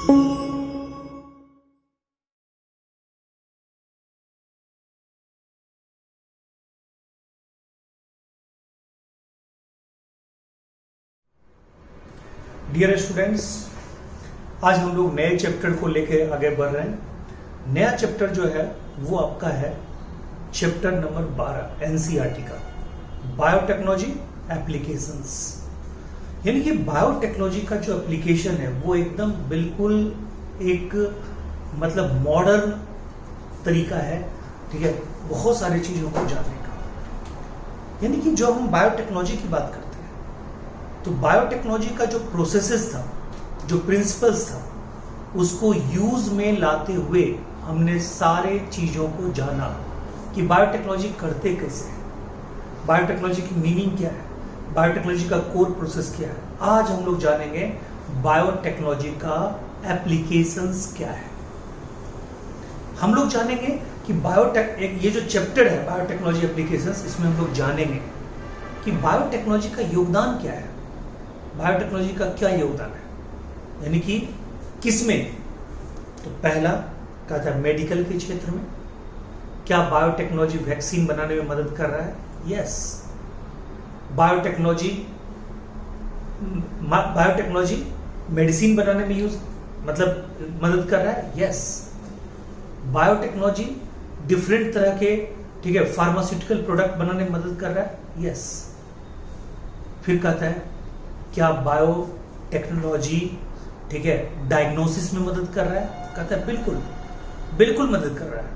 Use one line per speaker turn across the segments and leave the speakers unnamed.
Dear students, आज हम लोग नए चैप्टर को लेके आगे बढ़ रहे हैं। नया चैप्टर जो है वो आपका है चैप्टर नंबर 12 एनसीईआरटी का, बायोटेक्नोलॉजी एप्लीकेशंस। यानी कि बायोटेक्नोलॉजी का जो एप्लीकेशन है वो एकदम बिल्कुल एक मतलब मॉडर्न तरीका है, ठीक है, बहुत सारी चीजों को जानने का। यानी कि जो हम बायोटेक्नोलॉजी की बात करते हैं तो बायोटेक्नोलॉजी का जो प्रोसेसेस था, जो प्रिंसिपल्स था, उसको यूज में लाते हुए हमने सारे चीजों को जाना कि बायोटेक्नोलॉजी करते कैसे है, बायोटेक्नोलॉजी की मीनिंग क्या है, बायोटेक्नोलॉजी का कोर प्रोसेस क्या है। आज हम लोग जानेंगे बायोटेक्नोलॉजी का एप्लीकेशंस क्या है। हम लोग जानेंगे कि ये जो चैप्टर है बायोटेक्नोलॉजी एप्लीकेशंस, इसमें हम लोग जानेंगे कि बायोटेक्नोलॉजी का योगदान क्या है, बायोटेक्नोलॉजी का क्या योगदान है, यानी कि किसमें। तो पहला क्या था, मेडिकल के क्षेत्र में। क्या बायोटेक्नोलॉजी वैक्सीन बनाने में मदद कर रहा है? यस। बायोटेक्नोलॉजी मेडिसिन बनाने में मदद कर रहा है? यस। बायोटेक्नोलॉजी डिफरेंट तरह के, ठीक है, फार्मास्यूटिकल प्रोडक्ट बनाने में मदद कर रहा है? यस। फिर कहता है क्या बायोटेक्नोलॉजी, ठीक है, डायग्नोसिस में मदद कर रहा है? कहता है बिल्कुल बिल्कुल मदद कर रहा है,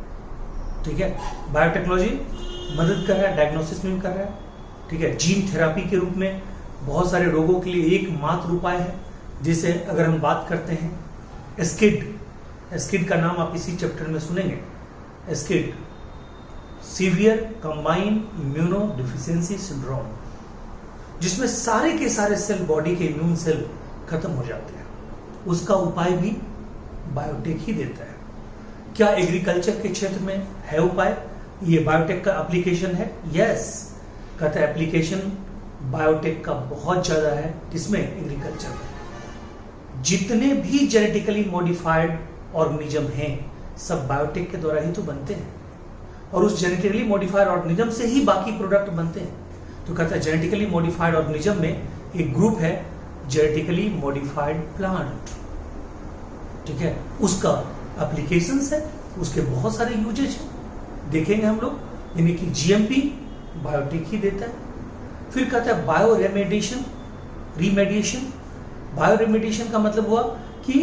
ठीक है। बायोटेक्नोलॉजी मदद कर रहा है, डायग्नोसिस में भी कर रहा है, ठीक है। जीन थेरापी के रूप में बहुत सारे रोगों के लिए एकमात्र उपाय है। जैसे अगर हम बात करते हैं एस्किड का नाम आप इसी चैप्टर में सुनेंगे। SCID, severe combined immunodeficiency syndrome, जिसमें सारे के सारे सेल, बॉडी के इम्यून सेल खत्म हो जाते हैं, उसका उपाय भी बायोटेक ही देता है। क्या एग्रीकल्चर के क्षेत्र में है उपाय? ये बायोटेक का एप्लीकेशन है? यस। कहता है एप्लीकेशन बायोटेक का बहुत ज्यादा है। किसमें? एग्रीकल्चर में। जितने भी जेनेटिकली मॉडिफाइड ऑर्गेनिज्म हैं सब बायोटेक के द्वारा ही तो बनते हैं, और उस जेनेटिकली मॉडिफाइड ऑर्गेनिज्म से ही बाकी प्रोडक्ट बनते हैं। तो कहता है जेनेटिकली मॉडिफाइड ऑर्गेनिज्म में एक ग्रुप है जेनेटिकली मॉडिफाइड प्लांट, ठीक है, उसका एप्लीकेशंस है, उसके बहुत सारे यूजेज हैं, देखेंगे हम लोग। यानी कि जीएमपी बायोटेक ही देता है। फिर कहता है बायो रिमेडिएशन। बायो रिमेडिएशन का मतलब हुआ कि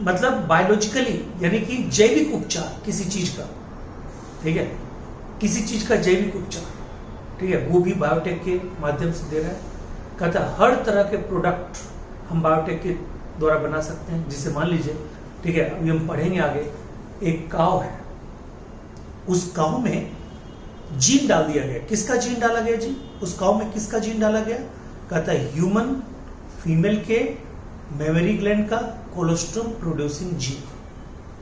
बायोलॉजिकली, यानी कि जैविक उपचार किसी चीज का, ठीक है, किसी चीज का जैविक उपचार, ठीक है, वो भी बायोटेक के माध्यम से दे रहा है। कहता है हर तरह के प्रोडक्ट हम बायोटेक के द्वारा बना सकते हैं। जिसे मान लीजिए, ठीक है, अभी हम पढ़ेंगे आगे, एक काव है, उस काव में जीन डाल दिया गया। किसका जीन डाला गया जी? उस काव में किसका जीन डाला गया? कहता है ह्यूमन फीमेल के मेमोरी ग्लैंड का कोलेस्ट्रॉल प्रोड्यूसिंग जीन,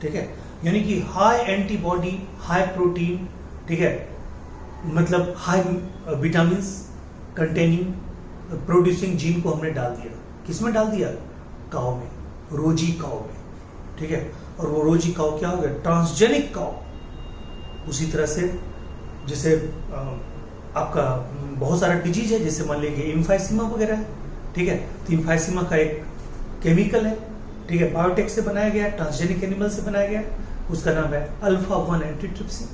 ठीक है, यानी कि हाई एंटीबॉडी, हाई प्रोटीन, ठीक है, high vitamin containing producing gene को हमने डाल दिया। किसमें डाल दिया? काव में, रोजी काव में, ठीक है। और वो रोजी काव क्या हो गया? ट्रांसजेनिक काव। उसी तरह से जैसे आपका बहुत सारा डिजीज है, जैसे मान लीजिए इम्फाइसीमा वगैरह है, ठीक है, तो इम्फाइसीमा का एक केमिकल है, ठीक है, बायोटेक से बनाया गया, ट्रांसजेनिक एनिमल से बनाया गया, उसका नाम है अल्फा-1 एंटीट्रिप्सिन,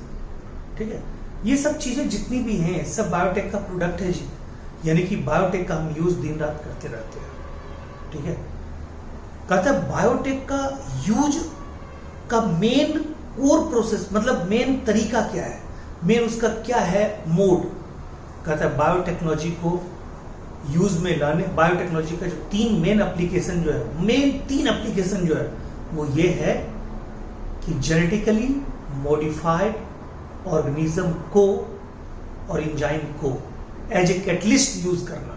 ठीक है। ये सब चीजें जितनी भी हैं सब बायोटेक का प्रोडक्ट है जी। यानी कि बायोटेक का हम यूज दिन रात करते रहते हैं, ठीक है। कहता है बायोटेक का यूज का मेन कोर प्रोसेस, मेन तरीका क्या है, मेन उसका क्या है मोड। कहता है बायोटेक्नोलॉजी को यूज में लाने, बायोटेक्नोलॉजी का जो तीन मेन एप्लीकेशन जो है वो ये है कि जेनेटिकली मॉडिफाइड ऑर्गेनिज्म को और एंजाइम को एज ए कैटलिस्ट यूज करना।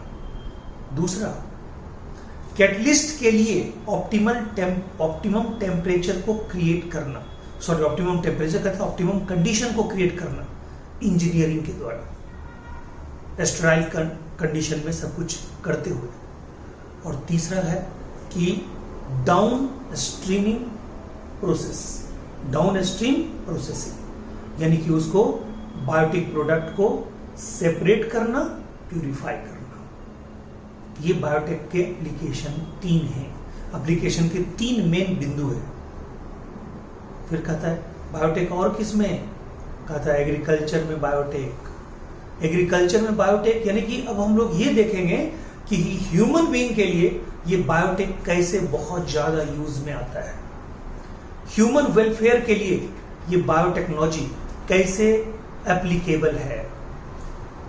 दूसरा, कैटलिस्ट के लिए ऑप्टिमम टेम्परेचर को क्रिएट करना, ऑप्टिमम टेम्परेचर कहता है ऑप्टिमम कंडीशन को क्रिएट करना इंजीनियरिंग के द्वारा, स्टेराइल कंडीशन में सब कुछ करते हुए। और तीसरा है कि down streaming process, down stream processing, यानी कि उसको बायोटिक प्रोडक्ट को सेपरेट करना, प्यूरिफाई करना। ये बायोटेक के एप्लीकेशन 3 हैं, एप्लीकेशन के 3 मेन बिंदु है। फिर कहता है बायोटेक और किस में, कहता है एग्रीकल्चर में बायोटेक। एग्रीकल्चर में बायोटेक यानी कि अब हम लोग ये देखेंगे कि ह्यूमन बीइंग के लिए ये बायोटेक कैसे बहुत ज्यादा यूज में आता है, ह्यूमन वेलफेयर के लिए ये बायोटेक्नोलॉजी कैसे एप्लीकेबल है।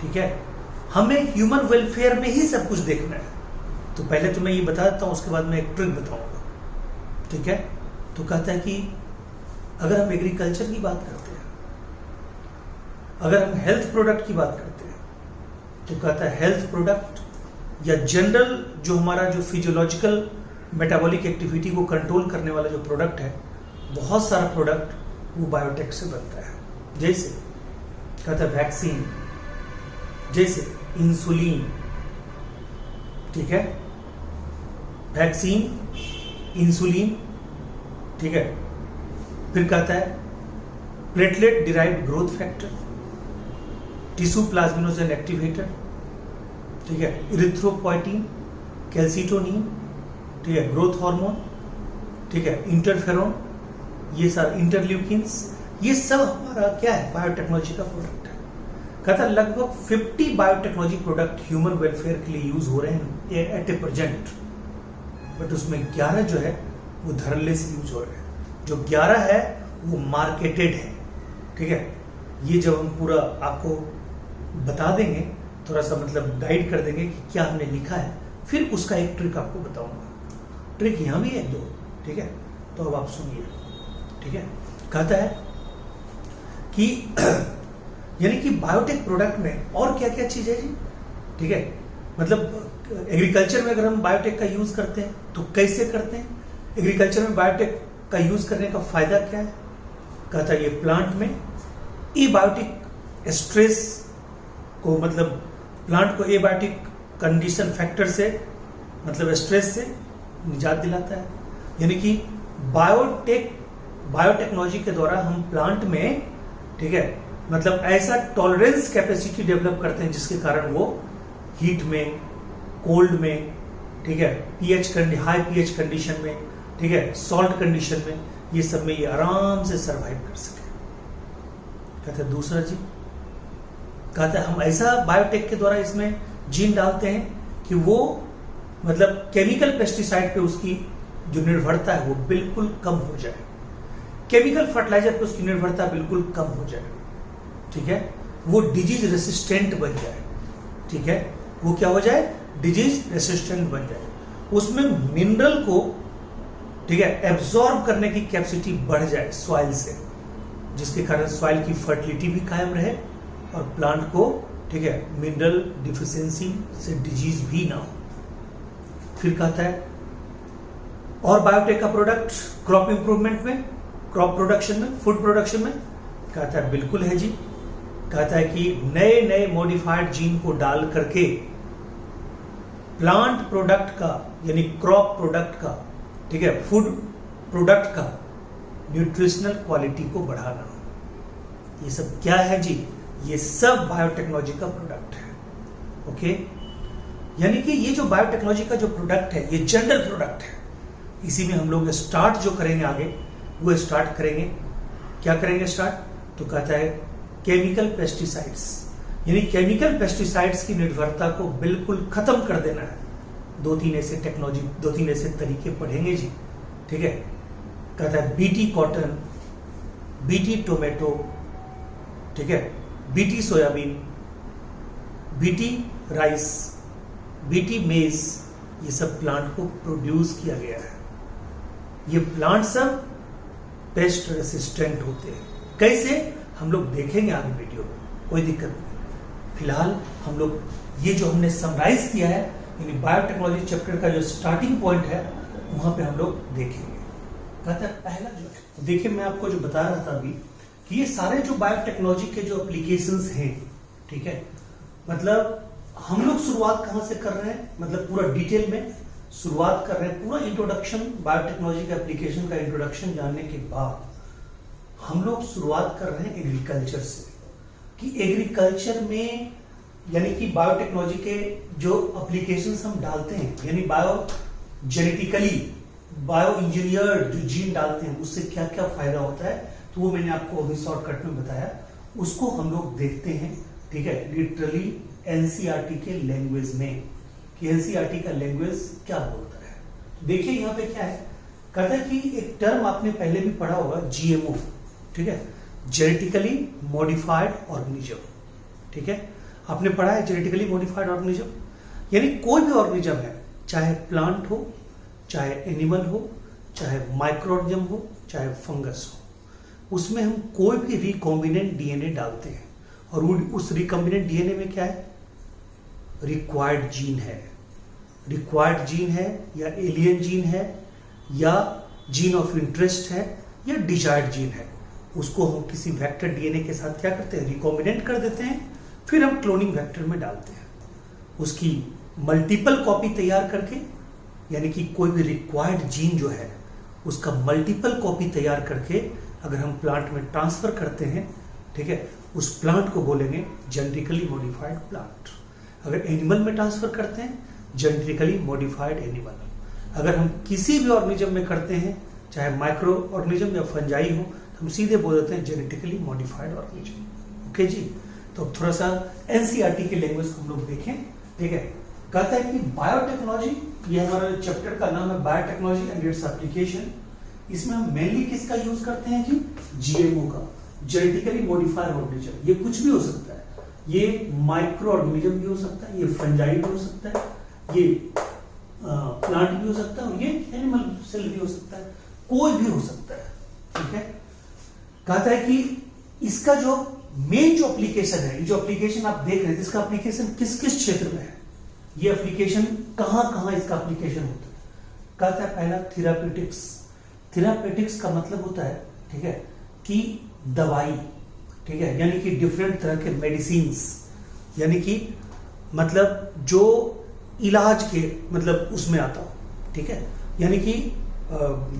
ठीक है, हमें ह्यूमन वेलफेयर में ही सब कुछ देखना है। तो पहले तो मैं ये बता देता हूं, उसके बाद मैं एक ट्रिक बताऊंगा। ठीक है, तो कहता है कि अगर हम एग्रीकल्चर की बात करते हैं, अगर हम हेल्थ प्रोडक्ट की बात करते हैं, तो कहता है हेल्थ प्रोडक्ट या जनरल जो हमारा जो फिजियोलॉजिकल मेटाबॉलिक एक्टिविटी को कंट्रोल करने वाला जो प्रोडक्ट है, बहुत सारा प्रोडक्ट वो बायोटेक से बनता है। जैसे कहता है वैक्सीन, जैसे इंसुलिन। ठीक है, वैक्सीन, इंसुलिन। ठीक है, फिर कहता है platelet derived growth factor, tissue plasminogen activator. ठीक है, इरिथ्रोपोइटिन, कैल्सिटोनिन। ठीक है, ग्रोथ हार्मोन। ठीक है, इंटरफेरोन, ये सारे इंटरल्यूकिन्स, ये सब हमारा क्या है, बायोटेक्नोलॉजी का प्रोडक्ट है। कहता लगभग 50 बायोटेक्नोलॉजी प्रोडक्ट ह्यूमन वेलफेयर के लिए यूज हो रहे हैं एट ए प्रेजेंट, बट उसमें 11 जो है वो धड़ल्ले से यूज हो रहे हैं। जो 11 है वो मार्केटेड है। ठीक है, ये जब हम पूरा आपको बता देंगे, थोड़ा सा मतलब गाइड कर देंगे कि क्या हमने लिखा है, फिर उसका एक ट्रिक आपको बताऊंगा। ट्रिक यहां भी है 2। ठीक है, तो अब आप सुनिए। ठीक है, कहता है कि यानी कि बायोटेक प्रोडक्ट में और क्या क्या चीज है जी। ठीक है, मतलब एग्रीकल्चर में अगर हम बायोटेक का यूज करते हैं तो कैसे करते हैं, एग्रीकल्चर में बायोटेक का यूज करने का फायदा क्या है। कहता है ये प्लांट में एबायोटिक स्ट्रेस को, मतलब प्लांट को एबायोटिक कंडीशन फैक्टर से, मतलब स्ट्रेस से निजात दिलाता है। यानी कि बायोटेक्नोलॉजी के द्वारा हम प्लांट में, ठीक है, मतलब ऐसा टॉलरेंस कैपेसिटी डेवलप करते हैं जिसके कारण वो हीट में, कोल्ड में, ठीक है, हाई पीएच कंडीशन में, ठीक है, सॉल्ट कंडीशन में, ये सब में ये आराम से सरवाइव कर सके। कहते हैं दूसरा जी, कहता है हम ऐसा बायोटेक के द्वारा इसमें जीन डालते हैं कि वो मतलब केमिकल पेस्टिसाइड पे उसकी जो निर्भरता है वो बिल्कुल कम हो जाए, केमिकल फर्टिलाइजर पे उसकी निर्भरता बिल्कुल कम हो जाए। ठीक है, वो डिजीज रेसिस्टेंट बन जाए। ठीक है, वो क्या हो जाए, डिजीज रेसिस्टेंट बन जाए। उसमें मिनरल को, ठीक है, एब्जॉर्ब करने की कैपेसिटी बढ़ जाए सॉइल से, जिसके कारण सॉइल की फर्टिलिटी भी कायम रहे और प्लांट को, ठीक है, मिनरल डिफिशियंसी से डिजीज भी ना हो। फिर कहता है और बायोटेक का प्रोडक्ट क्रॉप इंप्रूवमेंट में, क्रॉप प्रोडक्शन में, फूड प्रोडक्शन में, कहता है बिल्कुल है जी। कहता है कि नए नए मॉडिफाइड जीन को डाल करके प्लांट प्रोडक्ट का, यानी क्रॉप प्रोडक्ट का, ठीक है, फूड प्रोडक्ट का न्यूट्रिशनल क्वालिटी को बढ़ाना, ये सब क्या है जी, ये सब बायोटेक्नोलॉजी का प्रोडक्ट है। ओके, यानी कि ये जो बायोटेक्नोलॉजी का जो प्रोडक्ट है ये जनरल प्रोडक्ट है। इसी में हम लोग स्टार्ट जो करेंगे आगे, वो स्टार्ट करेंगे, क्या करेंगे स्टार्ट, तो कहता है केमिकल पेस्टिसाइड्स, यानी केमिकल पेस्टिसाइड्स की निर्भरता को बिल्कुल खत्म कर देना है। 2-3 ऐसे टेक्नोलॉजी, 2-3 ऐसे तरीके पढ़ेंगे जी। ठीक है, कहता है बीटी कॉटन, बीटी टोमेटो, ठीक है, BT soybean, BT rice, BT मेज, ये सब प्लांट को प्रोड्यूस किया गया है। ये प्लांट सब पेस्ट रेसिस्टेंट होते हैं। कैसे, हम लोग देखेंगे आगे वीडियो में, कोई दिक्कत नहीं। फिलहाल हम लोग ये जो हमने समराइज किया है, यानी बायोटेक्नोलॉजी चैप्टर का जो स्टार्टिंग पॉइंट है, वहां पे हम लोग देखेंगे। कहता है पहला जो है, देखिए मैं आपको जो बता रहा था अभी कि ये सारे जो बायोटेक्नोलॉजी के जो एप्लीकेशंस हैं, ठीक है, मतलब हम लोग शुरुआत कहां से कर रहे हैं, मतलब पूरा डिटेल में शुरुआत कर रहे हैं पूरा इंट्रोडक्शन, बायोटेक्नोलॉजी का एप्लीकेशन का इंट्रोडक्शन जानने के बाद हम लोग शुरुआत कर रहे हैं एग्रीकल्चर से, कि एग्रीकल्चर में यानी कि बायोटेक्नोलॉजी के जो एप्लीकेशंस हम डालते हैं, यानी बायो जेनेटिकली बायो इंजीनियर जो जीन डालते हैं उससे क्या क्या फायदा होता है, तो वो मैंने आपको अभी शॉर्टकट में बताया, उसको हम लोग देखते हैं। ठीक है, लिटरली एनसीईआरटी के लैंग्वेज में, कि एनसीईआरटी का लैंग्वेज क्या बोलता है। देखिए यहाँ पे क्या है, कहता है कि एक टर्म आपने पहले भी पढ़ा होगा, जीएमओ। ठीक है, जेनेटिकली मॉडिफाइड ऑर्गेनिज्म। ठीक है, आपने पढ़ा है जेनेटिकली मॉडिफाइड ऑर्गेनिज्म, यानी कोई भी ऑर्गेनिज्म है, चाहे प्लांट हो, चाहे एनिमल हो, चाहे माइक्रोऑर्गेनिज्म हो, चाहे फंगस हो, उसमें हम कोई भी रिकॉम्बिनेंट डीएनए डालते हैं, और उस रिकॉम्बिनेंट डीएनए में क्या है, रिक्वायर्ड जीन है। रिक्वायर्ड जीन है या एलियन जीन है या जीन ऑफ इंटरेस्ट है या डिजायर्ड जीन है, उसको हम किसी वेक्टर डीएनए के साथ क्या करते हैं, रिकॉम्बिनेंट कर देते हैं, फिर हम क्लोनिंग वेक्टर में डालते हैं, उसकी मल्टीपल कॉपी तैयार करके, यानी कि कोई भी रिक्वायर्ड जीन जो है उसका मल्टीपल कॉपी तैयार करके अगर हम प्लांट में ट्रांसफर करते हैं, ठीक है, उस प्लांट को बोलेंगे जेनेटिकली मॉडिफाइड प्लांट। अगर एनिमल में ट्रांसफर करते हैं, जेनेटिकली मॉडिफाइड एनिमल। अगर हम किसी भी ऑर्गेनिज्म में करते हैं, चाहे माइक्रो ऑर्गेनिज्म या फंजाई हो, तो हम सीधे बोल देते हैं जेनेटिकली मॉडिफाइड ऑर्गेनिज्म। ओके जी, तो थोड़ा सा एनसीईआरटी के लैंग्वेज को हम लोग देखें। ठीक है, कहता है कि बायोटेक्नोलॉजी, ये हमारा चैप्टर का नाम है बायोटेक्नोलॉजी एंड इट्स एप्लीकेशन। इसमें हम मेनली किसका यूज करते हैं जी, जीएमओ का, जेनेटिकली मॉडिफाइड ऑर्गेनिज्म। ये कुछ भी हो सकता है, ये माइक्रो ऑर्गेनिज्म भी हो सकता है, ये फंजाई भी हो सकता है, ये प्लांट भी हो सकता है, और ये एनिमल सेल भी हो सकता है, कोई भी हो सकता है। ठीक है, कहता है कि इसका जो मेन जो एप्लीकेशन है, जो एप्लीकेशन आप देख रहे हैं, इसका एप्लीकेशन किस किस क्षेत्र में है, ये एप्लीकेशन कहां कहां इसका एप्लीकेशन होता है। कहता है पहला थेराप्यूटिक्स। थेराप्यूटिक्स का मतलब होता है, ठीक है, कि दवाई, ठीक है, यानी कि डिफरेंट तरह के मेडिसिन्स, यानी कि मतलब जो इलाज के मतलब उसमें आता हो। ठीक है, यानी कि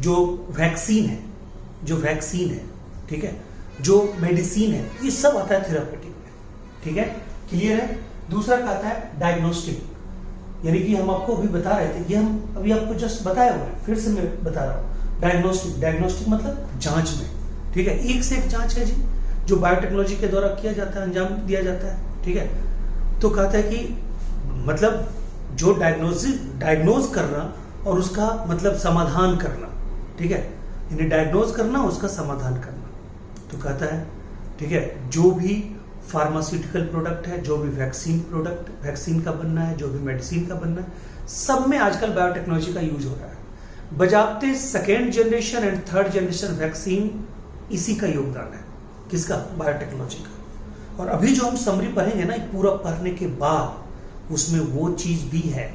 जो वैक्सीन है, ठीक है, जो मेडिसिन है, ये सब आता है थेरापेटिक में। ठीक है, क्लियर है। दूसरा कहता है डायग्नोस्टिक, यानी कि हम आपको अभी बता रहे थे, ये हम अभी आपको जस्ट बताया हुआ है, फिर से मैं बता रहा हूं। डायग्नोस्टिक मतलब जांच में। ठीक है, एक से एक जांच है जी, जो बायोटेक्नोलॉजी के द्वारा किया जाता है, अंजाम दिया जाता है। ठीक है, तो कहता है कि मतलब जो डायग्नोज करना और उसका मतलब समाधान करना। ठीक है, यानी डायग्नोज करना, उसका समाधान करना। तो कहता है, ठीक है, जो भी फार्मास्यूटिकल प्रोडक्ट है, जो भी वैक्सीन का बनना है, जो भी मेडिसिन का बनना है, सब में आजकल बायोटेक्नोलॉजी का यूज हो रहा है। बजाते second generation and third generation vaccine, इसी का योगदान है, किसका, बायोटेक्नोलॉजी का। और अभी जो हम समरी पढ़ेंगे ना, पूरा पढ़ने के बाद उसमें वो चीज भी है,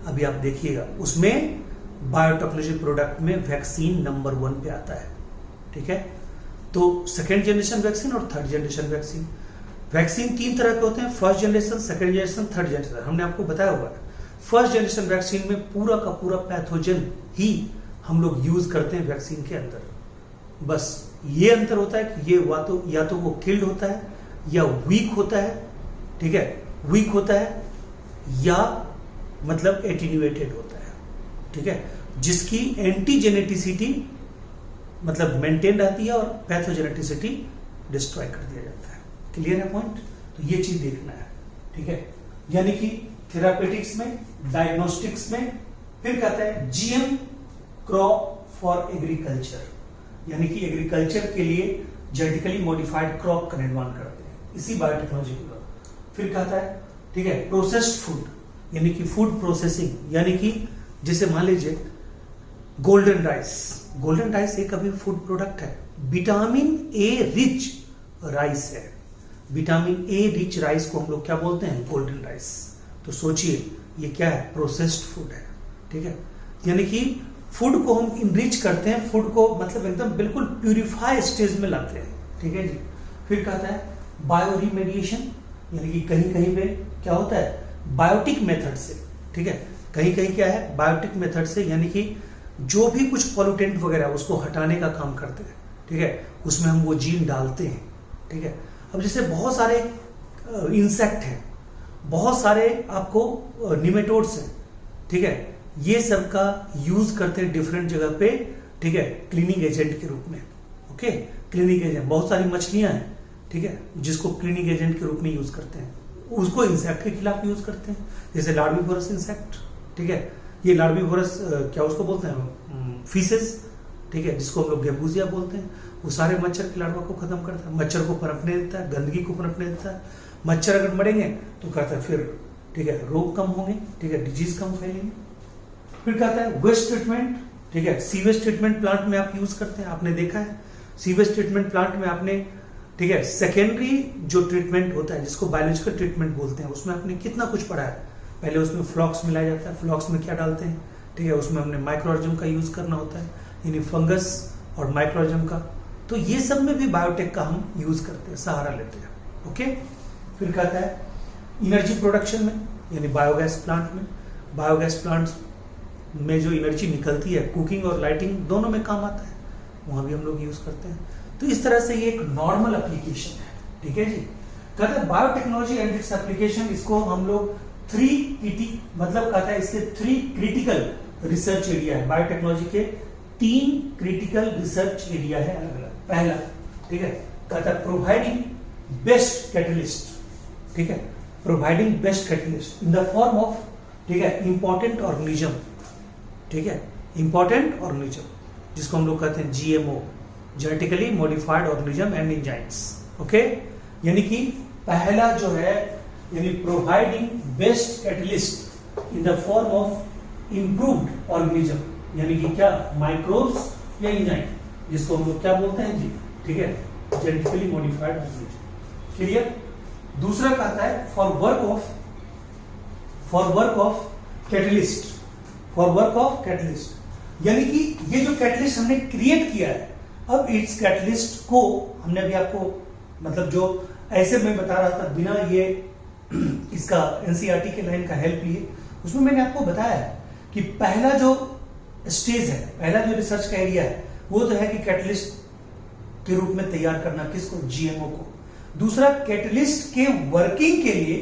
अभी आप देखिएगा, उसमें बायोटेक्नोलॉजी प्रोडक्ट में वैक्सीन नंबर 1 पे आता है। ठीक है, तो सेकेंड जनरेशन वैक्सीन और थर्ड जनरेशन वैक्सीन। वैक्सीन 3 तरह के होते हैं, first generation, second generation, third generation. हमने आपको बताया हुआ है, फर्स्ट जनरेशन वैक्सीन में पूरा का पूरा पैथोजन ही हम लोग यूज करते हैं वैक्सीन के अंदर। बस ये अंतर होता है कि ये या तो वो किल्ड होता है या वीक होता है। ठीक है, वीक होता है या मतलब एटीन्यूएटेड होता है। ठीक है, जिसकी एंटीजेनेटिसिटी मतलब मेंटेन रहती है और पैथोजेनेटिसिटी डिस्ट्रॉय कर दिया जाता है। क्लियर है पॉइंट, तो ये चीज देखना है। ठीक है, यानी कि थेरापेटिक्स में, डायग्नोस्टिक्स में, फिर कहता है जीएम क्रॉप फॉर एग्रीकल्चर, यानी कि एग्रीकल्चर के लिए जेनेटिकली मॉडिफाइड क्रॉप का निर्माण करते हैं, इसी बायोटेक्नोलॉजी के द्वारा। फिर कहता है, ठीक है, प्रोसेस्ड फूड, यानी कि फूड प्रोसेसिंग, यानी कि जैसे मान लीजिए गोल्डन राइस एक अभी फूड प्रोडक्ट है, विटामिन ए रिच राइस है। विटामिन ए रिच राइस को हम लोग क्या बोलते हैं, गोल्डन राइस। तो सोचिए ये क्या है, प्रोसेस्ड फूड है। ठीक है, यानी कि फूड को हम इनरिच करते हैं, फूड को मतलब एकदम बिल्कुल प्यूरिफाई स्टेज में लाते हैं। ठीक है जी। फिर कहता है बायो रिमेडिएशन, यानी कि कहीं कहीं पे क्या होता है, बायोटिक मेथड से, ठीक है। कहीं कहीं क्या है, बायोटिक मेथड से यानी कि जो भी कुछ पॉल्यूटेंट वगैरह उसको हटाने का काम करते हैं, ठीक है, उसमें हम वो जीन डालते हैं, ठीक है। अब जैसे बहुत सारे इंसेक्ट हैं, बहुत सारे आपको निमेटोड्स हैं, ठीक है, ये सब का यूज करते हैं डिफरेंट जगह पे, ठीक है, क्लीनिंग एजेंट के रूप में। ओके, क्लीनिंग एजेंट, बहुत सारी मछलियां हैं, ठीक है, जिसको क्लीनिंग एजेंट के रूप में यूज करते हैं, उसको इंसेक्ट के खिलाफ यूज करते हैं, जैसे लार्विवोरस इंसेक्ट, ठीक है, ये लार्विवोरस क्या उसको बोलते हैं, फीसेस, ठीक है, जिसको हम लोग गेबूजिया बोलते हैं, वो सारे मच्छर के लार्वा को खत्म करता है, मच्छर को पनपने देता है, गंदगी को पनपने देता है। मच्छर अगर मरेंगे तो कहता है फिर, ठीक है, रोग कम होंगे, ठीक है, डिजीज कम फैलेंगे। फिर कहता है वेस्ट ट्रीटमेंट, ठीक है, सीवेज ट्रीटमेंट प्लांट में आप यूज करते हैं, आपने देखा है सीवेज ट्रीटमेंट प्लांट में आपने, ठीक है, सेकेंडरी जो ट्रीटमेंट होता है जिसको बायोलॉजिकल ट्रीटमेंट बोलते हैं, उसमें आपने कितना कुछ पढ़ा है। पहले उसमें फ्लॉक्स मिलाया जाता है, फ्लॉक्स में क्या डालते हैं, ठीक है, उसमें हमने माइक्रोऑर्गेनिज्म का यूज करना होता है, यानी फंगस और माइक्रोऑर्गेनिज्म का, तो ये सब में भी बायोटेक का हम यूज करते हैं, सहारा लेते हैं। ओके, फिर कहता है एनर्जी प्रोडक्शन में, यानी बायोगैस प्लांट में, बायोगैस प्लांट में जो एनर्जी निकलती है कुकिंग और लाइटिंग दोनों में काम आता है, वहां भी हम लोग यूज करते हैं। तो इस तरह से ये एक नॉर्मल एप्लीकेशन है, ठीक है जी। कहते हैं बायोटेक्नोलॉजी एंड इट्स एप्लीकेशन, इसको हम लोग मतलब कहता है इसके 3 क्रिटिकल रिसर्च एरिया है, बायोटेक्नोलॉजी के 3 क्रिटिकल रिसर्च एरिया है अलग अलग। पहला, ठीक है, कहता है प्रोवाइडिंग बेस्ट कैटलिस्ट, ठीक है, providing best catalyst in the form of, ठीक है, इंपॉर्टेंट ऑर्गेनिज्म, ठीक है, इंपॉर्टेंट ऑर्गेनिज्म, जिसको हम लोग कहते हैं GMO, genetically modified organism and enzymes. Okay, यानी कि पहला जो है, यानी providing best catalyst in the form of improved organism, यानी कि क्या, माइक्रोब्स या एंजाइम, जिसको हम लोग क्या बोलते हैं जी, ठीक है, जेनेटिकली मॉडिफाइड ऑर्गेनिज्म। क्लियर। दूसरा कहता है for work of catalyst, for work of catalyst, यानी कि ये जो कैटलिस्ट हमने क्रिएट किया है, अब इस कैटलिस्ट को हमने अभी आपको, मतलब जो ऐसे मैं बता रहा था बिना ये इसका एनसीईआरटी के लाइन का हेल्प लिए, उसमें मैंने आपको बताया है कि पहला जो स्टेज है, पहला जो रिसर्च का एरिया है, वो तो है कि कैटलिस्ट के रूप में तैयार करना किसको, जीएमओ को। दूसरा, कैटलिस्ट के वर्किंग के लिए,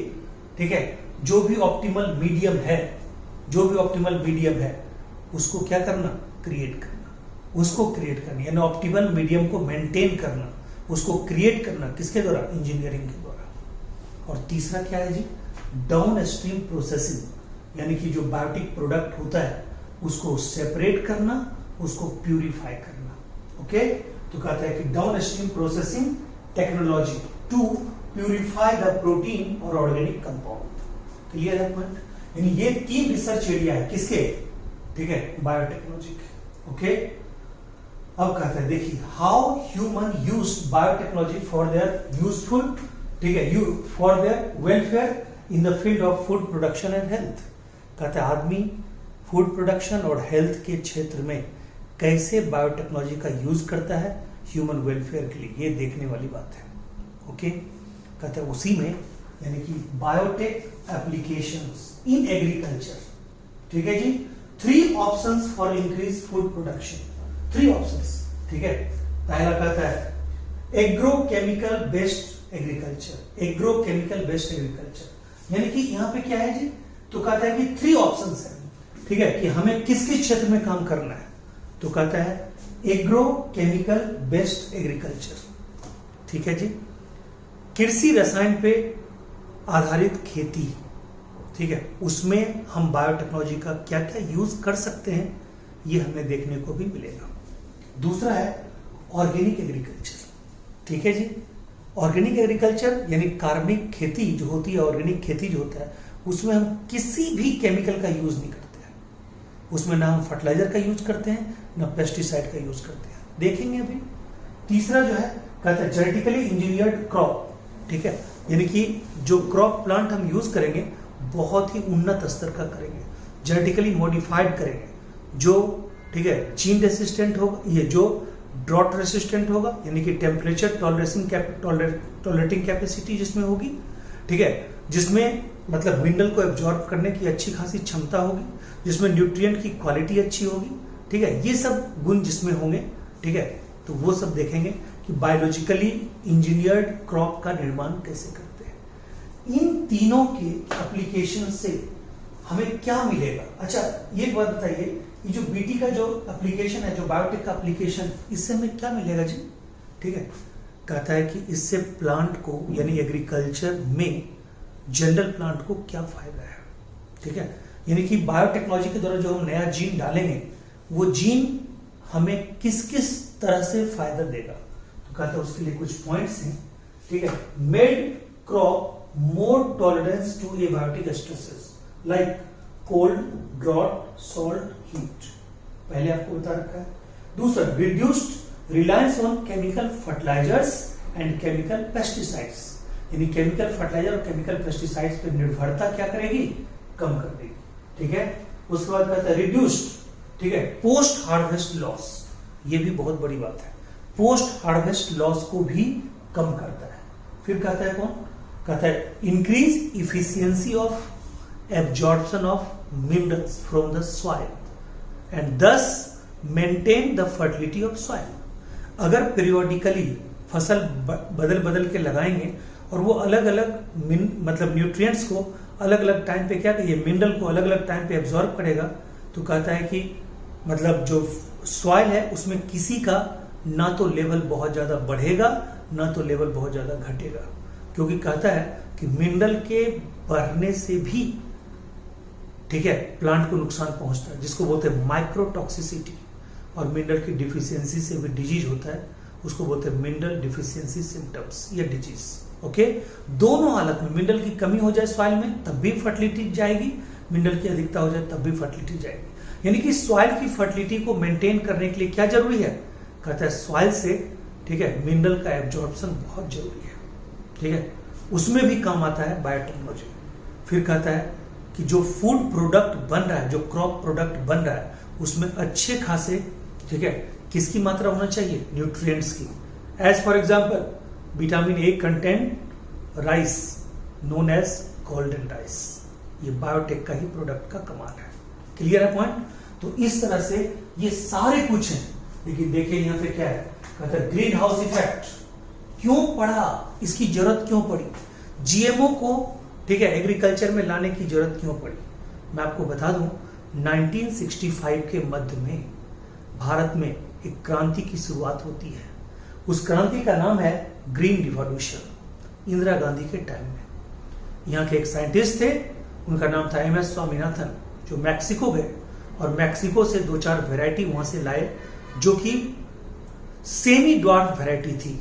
ठीक है, जो भी ऑप्टिमल मीडियम है, जो भी ऑप्टिमल मीडियम है उसको क्या करना, क्रिएट करना, उसको क्रिएट करना, यानी ऑप्टिमल मीडियम को मेंटेन करना, उसको क्रिएट करना, किसके द्वारा, इंजीनियरिंग के द्वारा। और तीसरा क्या है जी, डाउन स्ट्रीम प्रोसेसिंग, यानी कि जो बायोटिक प्रोडक्ट होता है उसको सेपरेट करना, उसको प्यूरिफाई करना। ओके, तो कहता है कि down stream processing technology to purify the protein और ऑर्गेनिक कंपाउंड। क्लियर है पॉइंट, यानी ये 3 रिसर्च एरिया है किसके, ठीक है, बायोटेक्नोलॉजी के। ओके, अब कहता है देखिए, how human use biotechnology for their useful, ठीक है, for their welfare in the field of food production and health. कहता है आदमी फूड प्रोडक्शन और हेल्थ के क्षेत्र में कैसे बायोटेक्नोलॉजी का यूज करता है ह्यूमन वेलफेयर के लिए, ये देखने वाली बात है। ओके, कहता है उसी में, यानी कि बायोटेक एप्लीकेशंस इन एग्रीकल्चर, ठीक है जी, 3 options for increase food production, 3 options, ठीक है। पहला कहता है agrochemical based agriculture, agrochemical based agriculture, यानी कि यहां पे क्या है जी, तो कहता है कि 3 ऑप्शंस है, ठीक है, कि हमें किस किस क्षेत्र में काम करना है, तो कहता है एग्रोकेमिकल बेस्ड एग्रीकल्चर, ठीक है जी, कृषि रसायन पे आधारित खेती, ठीक है, उसमें हम बायोटेक्नोलॉजी का क्या क्या यूज कर सकते हैं, ये हमें देखने को भी मिलेगा। दूसरा है ऑर्गेनिक एग्रीकल्चर, ठीक है जी, ऑर्गेनिक एग्रीकल्चर यानी कार्बनिक खेती जो होती है, ऑर्गेनिक खेती जो होता है, उसमें हम किसी भी केमिकल का यूज नहीं करते हैं, उसमें ना हम फर्टिलाइजर का यूज करते हैं, ना पेस्टिसाइड का यूज करते हैं, देखेंगे अभी। तीसरा जो है कहता है जेनेटिकली इंजीनियर्ड क्रॉप, ठीक है, यानी कि जो क्रॉप प्लांट हम यूज करेंगे बहुत ही उन्नत स्तर का करेंगे, जेनेटिकली मॉडिफाइड करेंगे, जो, ठीक है, जीन रेसिस्टेंट होगा, ये जो ड्रॉट रेसिस्टेंट होगा, यानी कि टेम्परेचर टॉलरेटिंग कैपेसिटी जिसमें होगी, ठीक है, जिसमें मतलब मिनरल को एब्जॉर्ब करने की अच्छी खासी क्षमता होगी, जिसमें न्यूट्रिएंट की क्वालिटी अच्छी होगी, ठीक है, ये सब गुण जिसमें होंगे, ठीक है, तो वो सब देखेंगे कि बायोलॉजिकली इंजीनियर्ड क्रॉप का निर्माण कैसे करते हैं। इन तीनों के एप्लीकेशन से हमें क्या मिलेगा? अच्छा, ये बात बताइए, ये जो बीटी का जो एप्लीकेशन है, जो बायोटेक का एप्लीकेशन, इससे हमें क्या मिलेगा जी? ठीक है, कहता है कि इससे प्लांट को यानी एग्रीकल्चर में जनरल प्लांट को क्या फायदा है, ठीक है, यानी कि बायोटेक्नोलॉजी के द्वारा जो हम नया जीन डालेंगे वो जीन हमें किस किस तरह से फायदा देगा। तो कहता है उसके लिए कुछ पॉइंट्स हैं, ठीक है। Made crop more tolerance to abiotic stresses like cold, drought, salt, heat, पहले आपको बता रखा है। दूसरा, reduced reliance on chemical fertilizers and chemical pesticides, यानी केमिकल फर्टिलाइजर और केमिकल पेस्टिसाइड्स पर निर्भरता क्या करेगी? कम कर देगी, ठीक है। उसके बाद कहता है रिड्यूस्ड, ठीक है, पोस्ट हार्वेस्ट लॉस, ये भी बहुत बड़ी बात है, पोस्ट हार्वेस्ट लॉस को भी कम करता है। फिर कहता है कौन? कहता है increase efficiency of absorption of minerals from the soil and thus maintain the fertility of soil. अगर पीरियोडिकली फसल बदल बदल के लगाएंगे और वो अलग अलग मतलब न्यूट्रिएंट्स को अलग अलग टाइम पे क्या कहिए, मिनरल को अलग अलग टाइम पे एब्जॉर्ब करेगा, तो कहता है कि मतलब जो सॉइल है उसमें किसी का ना तो लेवल बहुत ज्यादा बढ़ेगा ना तो लेवल बहुत ज्यादा घटेगा, क्योंकि कहता है कि मिनरल के बढ़ने से भी, ठीक है, प्लांट को नुकसान पहुंचता है, जिसको बोलते हैं माइक्रोटॉक्सिसिटी, और मिनरल की डिफिशियंसी से भी डिजीज होता है, उसको बोलते हैं मिनरल डिफिशियंसी सिम्टम्स या डिजीज। ओके, दोनों हालत में मिनरल की कमी हो जाए सॉइल में तब भी फर्टिलिटी जाएगी, मिनरल की अधिकता हो जाए तब भी फर्टिलिटी जाएगी। यानी कि सॉइल की फर्टिलिटी को मेंटेन करने के लिए क्या जरूरी है? कहता है सॉइल से, ठीक है, मिनरल का एब्जॉर्प्शन बहुत जरूरी है, ठीक है, उसमें भी काम आता है बायोटेक्नोलॉजी। फिर कहता है कि जो फूड प्रोडक्ट बन रहा है, जो क्रॉप प्रोडक्ट बन रहा है, उसमें अच्छे खासे, ठीक है, किसकी मात्रा होना चाहिए? न्यूट्रिएंट्स की। As for example vitamin A content rice known as golden rice, ये बायोटेक का ही प्रोडक्ट का कमाल है। क्लियर है पॉइंट? तो इस तरह से ये सारे कुछ हैं, लेकिन देखिए यहां पे क्या है, कहता है ग्रीन हाउस इफेक्ट क्यों पड़ा, इसकी जरूरत क्यों पड़ी, जीएमओ को, ठीक है, एग्रीकल्चर में लाने की जरूरत क्यों पड़ी? मैं आपको बता दूं 1965 के मध्य में भारत में एक क्रांति की शुरुआत होती है। उस क्रांति का नाम है ग्रीन रिवॉल्यूशन। इंदिरा गांधी के टाइम में यहाँ के एक साइंटिस्ट थे, उनका नाम था MS स्वामीनाथन, जो मैक्सिको गए और मैक्सिको से 2-4 वैरायटी वहां से लाए जो कि सेमी ड्वार्फ वैरायटी थी।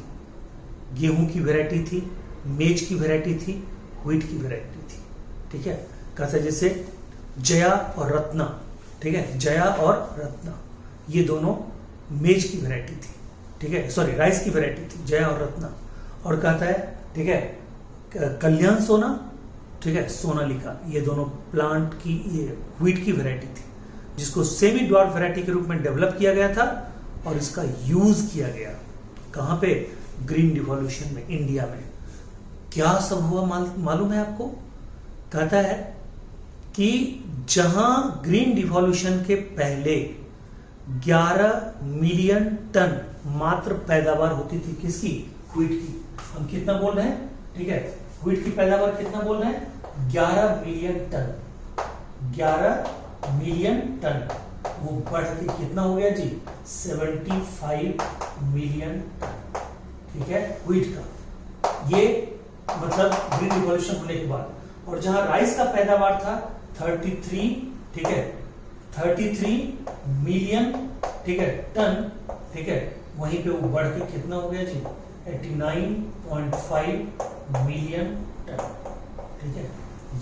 गेहूं की वैरायटी थी, मेज की वैरायटी थी, व्हीट की वैरायटी थी, ठीक है। कहते जैसे जया और रत्ना, ठीक है, जया और रत्ना ये दोनों मेज की वैरायटी थी, ठीक है, सॉरी राइस की वैरायटी थी, जया और रत्ना। और कहता है, ठीक है, कल्याण सोना, ठीक है, सोनालिका, ये दोनों प्लांट की, ये व्हीट की वैरायटी थी, जिसको सेमी ड्वार्फ वैरायटी के रूप में डेवलप किया गया था और इसका यूज किया गया कहां पे? ग्रीन रिवॉल्यूशन में, इंडिया में। क्या सब हुआ मालूम है आपको? कहता है कि जहां ग्रीन रिवॉल्यूशन के पहले 11 मिलियन टन मात्र पैदावार होती थी, किसकी? व्हीट की। हम कितना बोल रहे हैं? ठीक है, व्हीट की पैदावार कितना बोल रहे हैं? 11 मिलियन टन। 11 मिलियन टन, वो बढ़ के कितना हो गया जी? 75 मिलियन टन, ठीक है, व्हीट का। ये मतलब ग्रीन रिवॉल्यूशन होने के बाद। और जहां राइस का पैदावार था 33, ठीक है, 33 मिलियन, ठीक है, टन, ठीक है, वहीं पे वो बढ़ के कितना हो गया जी? 89.5 मिलियन टन, ठीक है।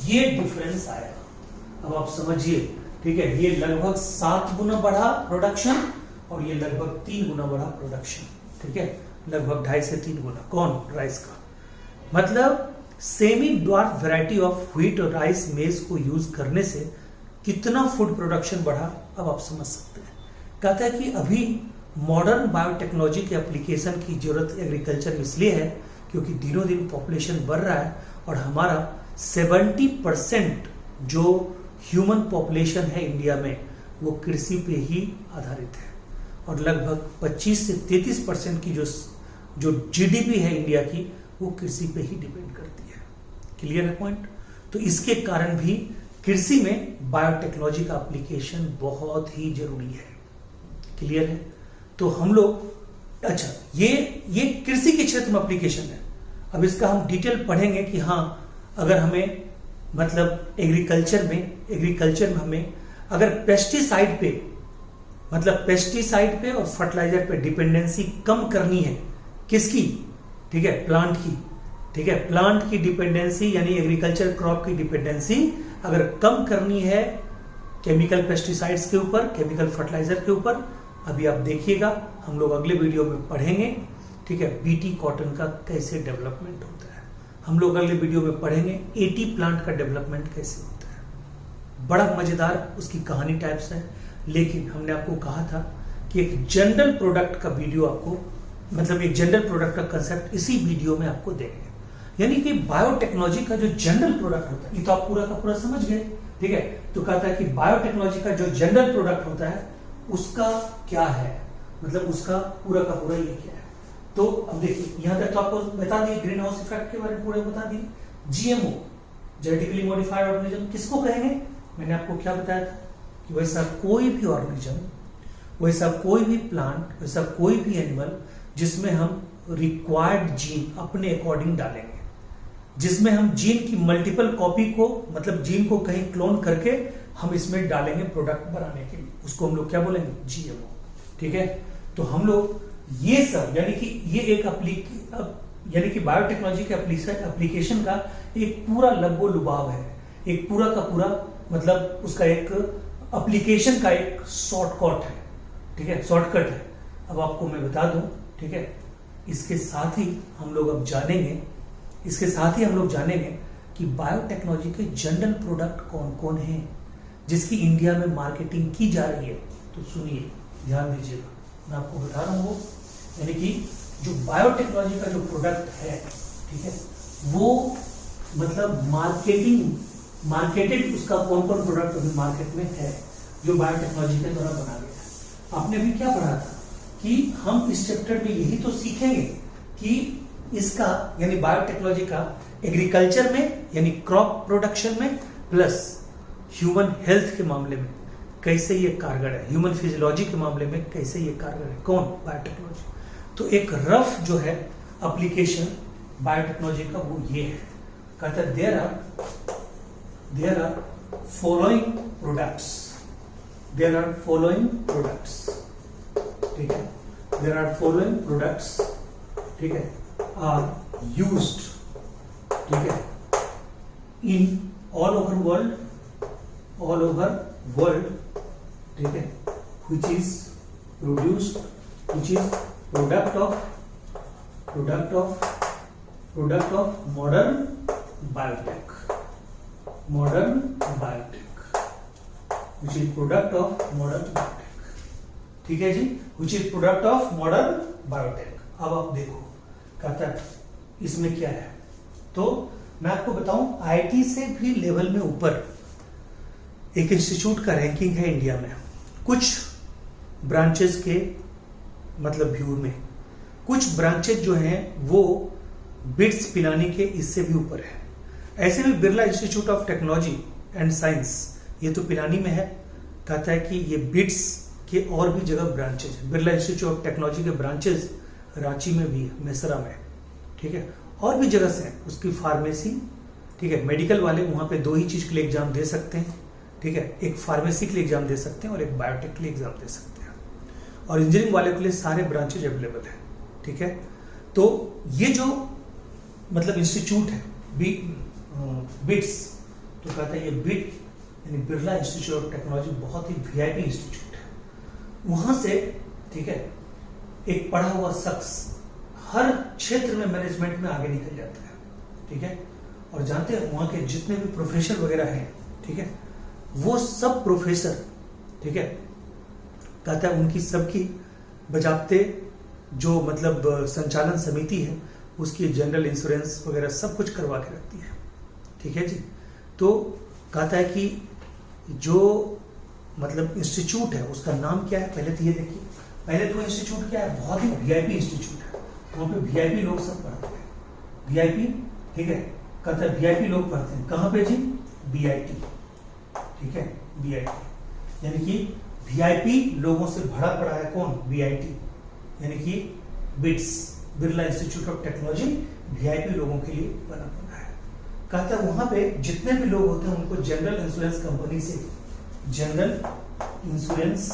ये डिफरेंस आया। अब आप समझिए, ठीक है, ये लगभग 7 गुना बढ़ा प्रोडक्शन और ये लगभग 3 गुना बढ़ा प्रोडक्शन, ठीक है, लगभग 2.5 से 3 गुना। कौन? राइस का। मतलब semi dwarf variety of wheat और राइस मेज को यूज करने से कितना फूड प्रोडक्शन बढ़ा, अब आप समझ सकते हैं। कहता है कि अभी मॉडर्न बायोटेक्नोलॉजी के एप्लीकेशन की जरूरत एग्रीकल्चर में इसलिए है क्योंकि दिनों दिन पॉपुलेशन बढ़ रहा है और हमारा 70% जो ह्यूमन पॉपुलेशन है इंडिया में वो कृषि पे ही आधारित है, और लगभग 25 से 33% की जो जीडीपी है इंडिया की वो कृषि पे ही डिपेंड करती है। क्लियर है पॉइंट? तो इसके कारण भी कृषि में बायोटेक्नोलॉजी का एप्लीकेशन बहुत ही जरूरी है। क्लियर है? तो हम लोग, अच्छा, ये कृषि के क्षेत्र में एप्लीकेशन है। अब इसका हम डिटेल पढ़ेंगे कि हाँ, अगर हमें मतलब एग्रीकल्चर में हमें अगर पेस्टिसाइड पे और फर्टिलाइजर पे डिपेंडेंसी कम करनी है, किसकी? ठीक है, प्लांट की। ठीक है, प्लांट की डिपेंडेंसी यानी एग्रीकल्चर क्रॉप की डिपेंडेंसी अगर कम करनी है केमिकल पेस्टिसाइड्स के ऊपर, केमिकल फर्टिलाइजर के ऊपर, अभी आप देखिएगा, हम लोग अगले वीडियो में पढ़ेंगे। ठीक है, बीटी कॉटन का कैसे डेवलपमेंट होता है, हम लोग अगले वीडियो में पढ़ेंगे। 80 प्लांट का डेवलपमेंट कैसे होता है, बड़ा मजेदार उसकी कहानी टाइप्स है। लेकिन हमने आपको कहा था कि एक जनरल प्रोडक्ट का वीडियो आपको, मतलब एक जनरल प्रोडक्ट का कंसेप्ट इसी वीडियो में आपको देंगे। यानी कि बायोटेक्नोलॉजी का जो जनरल प्रोडक्ट होता है, ये तो आप पूरा का पूरा समझ गए। ठीक है, तो कहता है कि बायोटेक्नोलॉजी का जो जनरल प्रोडक्ट होता है उसका क्या है, मतलब उसका पूरा का पूरा ये क्या है। तो अब देखिए, यहां तक तो आपको बता दिए, ग्रीन हाउस इफेक्ट के बारे में पूरे बता दिए। जीएमओ, जेनेटिकली मॉडिफाइड ऑर्गेनिज्म, किसको कहेंगे? मैंने आपको क्या बताया था कि वैसा कोई भी ऑर्गेनिज्म, वैसा कोई भी प्लांट, वैसा कोई भी एनिमल जिसमें हम रिक्वायर्ड जीन अपने अकॉर्डिंग डालेंगे, जिसमें हम जीन की मल्टीपल कॉपी को, मतलब जीन को कहीं क्लोन करके हम इसमें डालेंगे प्रोडक्ट बनाने के लिए, उसको हम लोग क्या बोलेंगे? जीएमओ। ठीक है, तो हम लोग ये सब, यानी कि ये एक यानी कि बायोटेक्नोलॉजी के एप्लीकेशन का एक पूरा लबो लुभाव है, एक पूरा का पूरा, मतलब उसका एक एप्लीकेशन का एक शॉर्टकट है। ठीक है, शॉर्टकट है। अब आपको मैं बता दूं, ठीक है, इसके साथ ही हम लोग जानेंगे कि बायोटेक्नोलॉजी के जनरल प्रोडक्ट कौन कौन हैं जिसकी इंडिया में मार्केटिंग की जा रही है। तो सुनिए, ध्यान दीजिएगा, मैं आपको बता रहा हूँ, यानी कि जो बायोटेक्नोलॉजी का जो प्रोडक्ट है, ठीक है, वो मतलब मार्केटेड उसका कौन कौन प्रोडक्ट अभी मार्केट में है जो बायोटेक्नोलॉजी के द्वारा बना गया है। आपने भी क्या पढ़ा था कि हम इस चैप्टर में यही तो सीखेंगे कि इसका यानी बायोटेक्नोलॉजी का एग्रीकल्चर में यानी क्रॉप प्रोडक्शन में प्लस ह्यूमन हेल्थ के मामले में कैसे ये कारगर है, ह्यूमन फिजियोलॉजी के मामले में कैसे ये कारगर है, कौन? बायोटेक्नोलॉजी। तो एक रफ जो है एप्लीकेशन बायोटेक्नोलॉजी का वो ये है, कहता है देयर आर फॉलोइंग प्रोडक्ट्स, ठीक है, देयर आर फॉलोइंग प्रोडक्ट्स, ठीक है, आर यूज्ड, ठीक है, इन ऑल ओवर वर्ल्ड, ठीक है, which is product of modern biotech, which is product of modern biotech, ठीक है जी, which is product of modern biotech। अब आप देखो कहता है इसमें क्या है, तो मैं आपको बताऊं, आईआईटी से भी लेवल में ऊपर एक इंस्टीट्यूट का रैंकिंग है इंडिया में, कुछ ब्रांचेस के मतलब व्यू में, कुछ ब्रांचेस जो हैं वो बिट्स पिलानी के इससे भी ऊपर है। ऐसे भी Birla institute of technology and science, ये तो पिलानी में है, कहता है कि ये बिट्स के और भी जगह ब्रांचेस है। बिरला इंस्टीट्यूट ऑफ टेक्नोलॉजी के ब्रांचेस रांची में भी है, मेसरा में, ठीक है, और भी जगह से है। उसकी फार्मेसी, ठीक है, मेडिकल वाले वहां पे दो ही चीज के लिए एग्जाम दे सकते हैं, ठीक है, एक फार्मेसी के लिए एग्जाम दे सकते हैं और एक बायोटेक के लिए एग्जाम दे सकते हैं, और इंजीनियरिंग वाले के लिए सारे ब्रांचेज अवेलेबल है, ठीक है। तो ये जो मतलब इंस्टीट्यूट है बिट्स, तो कहता है ये बिट यानी बिरला इंस्टीट्यूट ऑफ टेक्नोलॉजी बहुत ही वीआईपी इंस्टीट्यूट है। वहां से, ठीक है, एक पढ़ा हुआ शख्स हर क्षेत्र में मैनेजमेंट में आगे निकल जाता है, ठीक है, और जानते हैं वहां के जितने भी प्रोफेसर वगैरह हैं, ठीक है, वो सब प्रोफेसर, ठीक है, कहता है उनकी सबकी बजाबते जो मतलब संचालन समिति है उसकी जनरल इंश्योरेंस वगैरह सब कुछ करवा के रखती है, ठीक है जी। तो कहता है कि जो मतलब इंस्टीट्यूट है उसका नाम क्या है, पहले तो ये देखिए, पहले तो इंस्टीट्यूट क्या है, बहुत ही वीआईपी इंस्टीट्यूट है, वहाँ पे वीआईपी लोग सब पढ़ते हैं, वीआईपी, ठीक है। कहता है वीआईपी लोग पढ़ते हैं, कहाँ पे जी, बीआईटी, ठीक है, बीआईटी, यानी कि वीआईपी लोगों से भरा पड़ा है कौन, बीआईटी, यानी कि bits, Birla institute of technology VIP लोगों के लिए बना पड़ा है। कहता है वहां पे जितने भी लोग होते हैं उनको जनरल इंश्योरेंस कंपनी से, जनरल इंश्योरेंस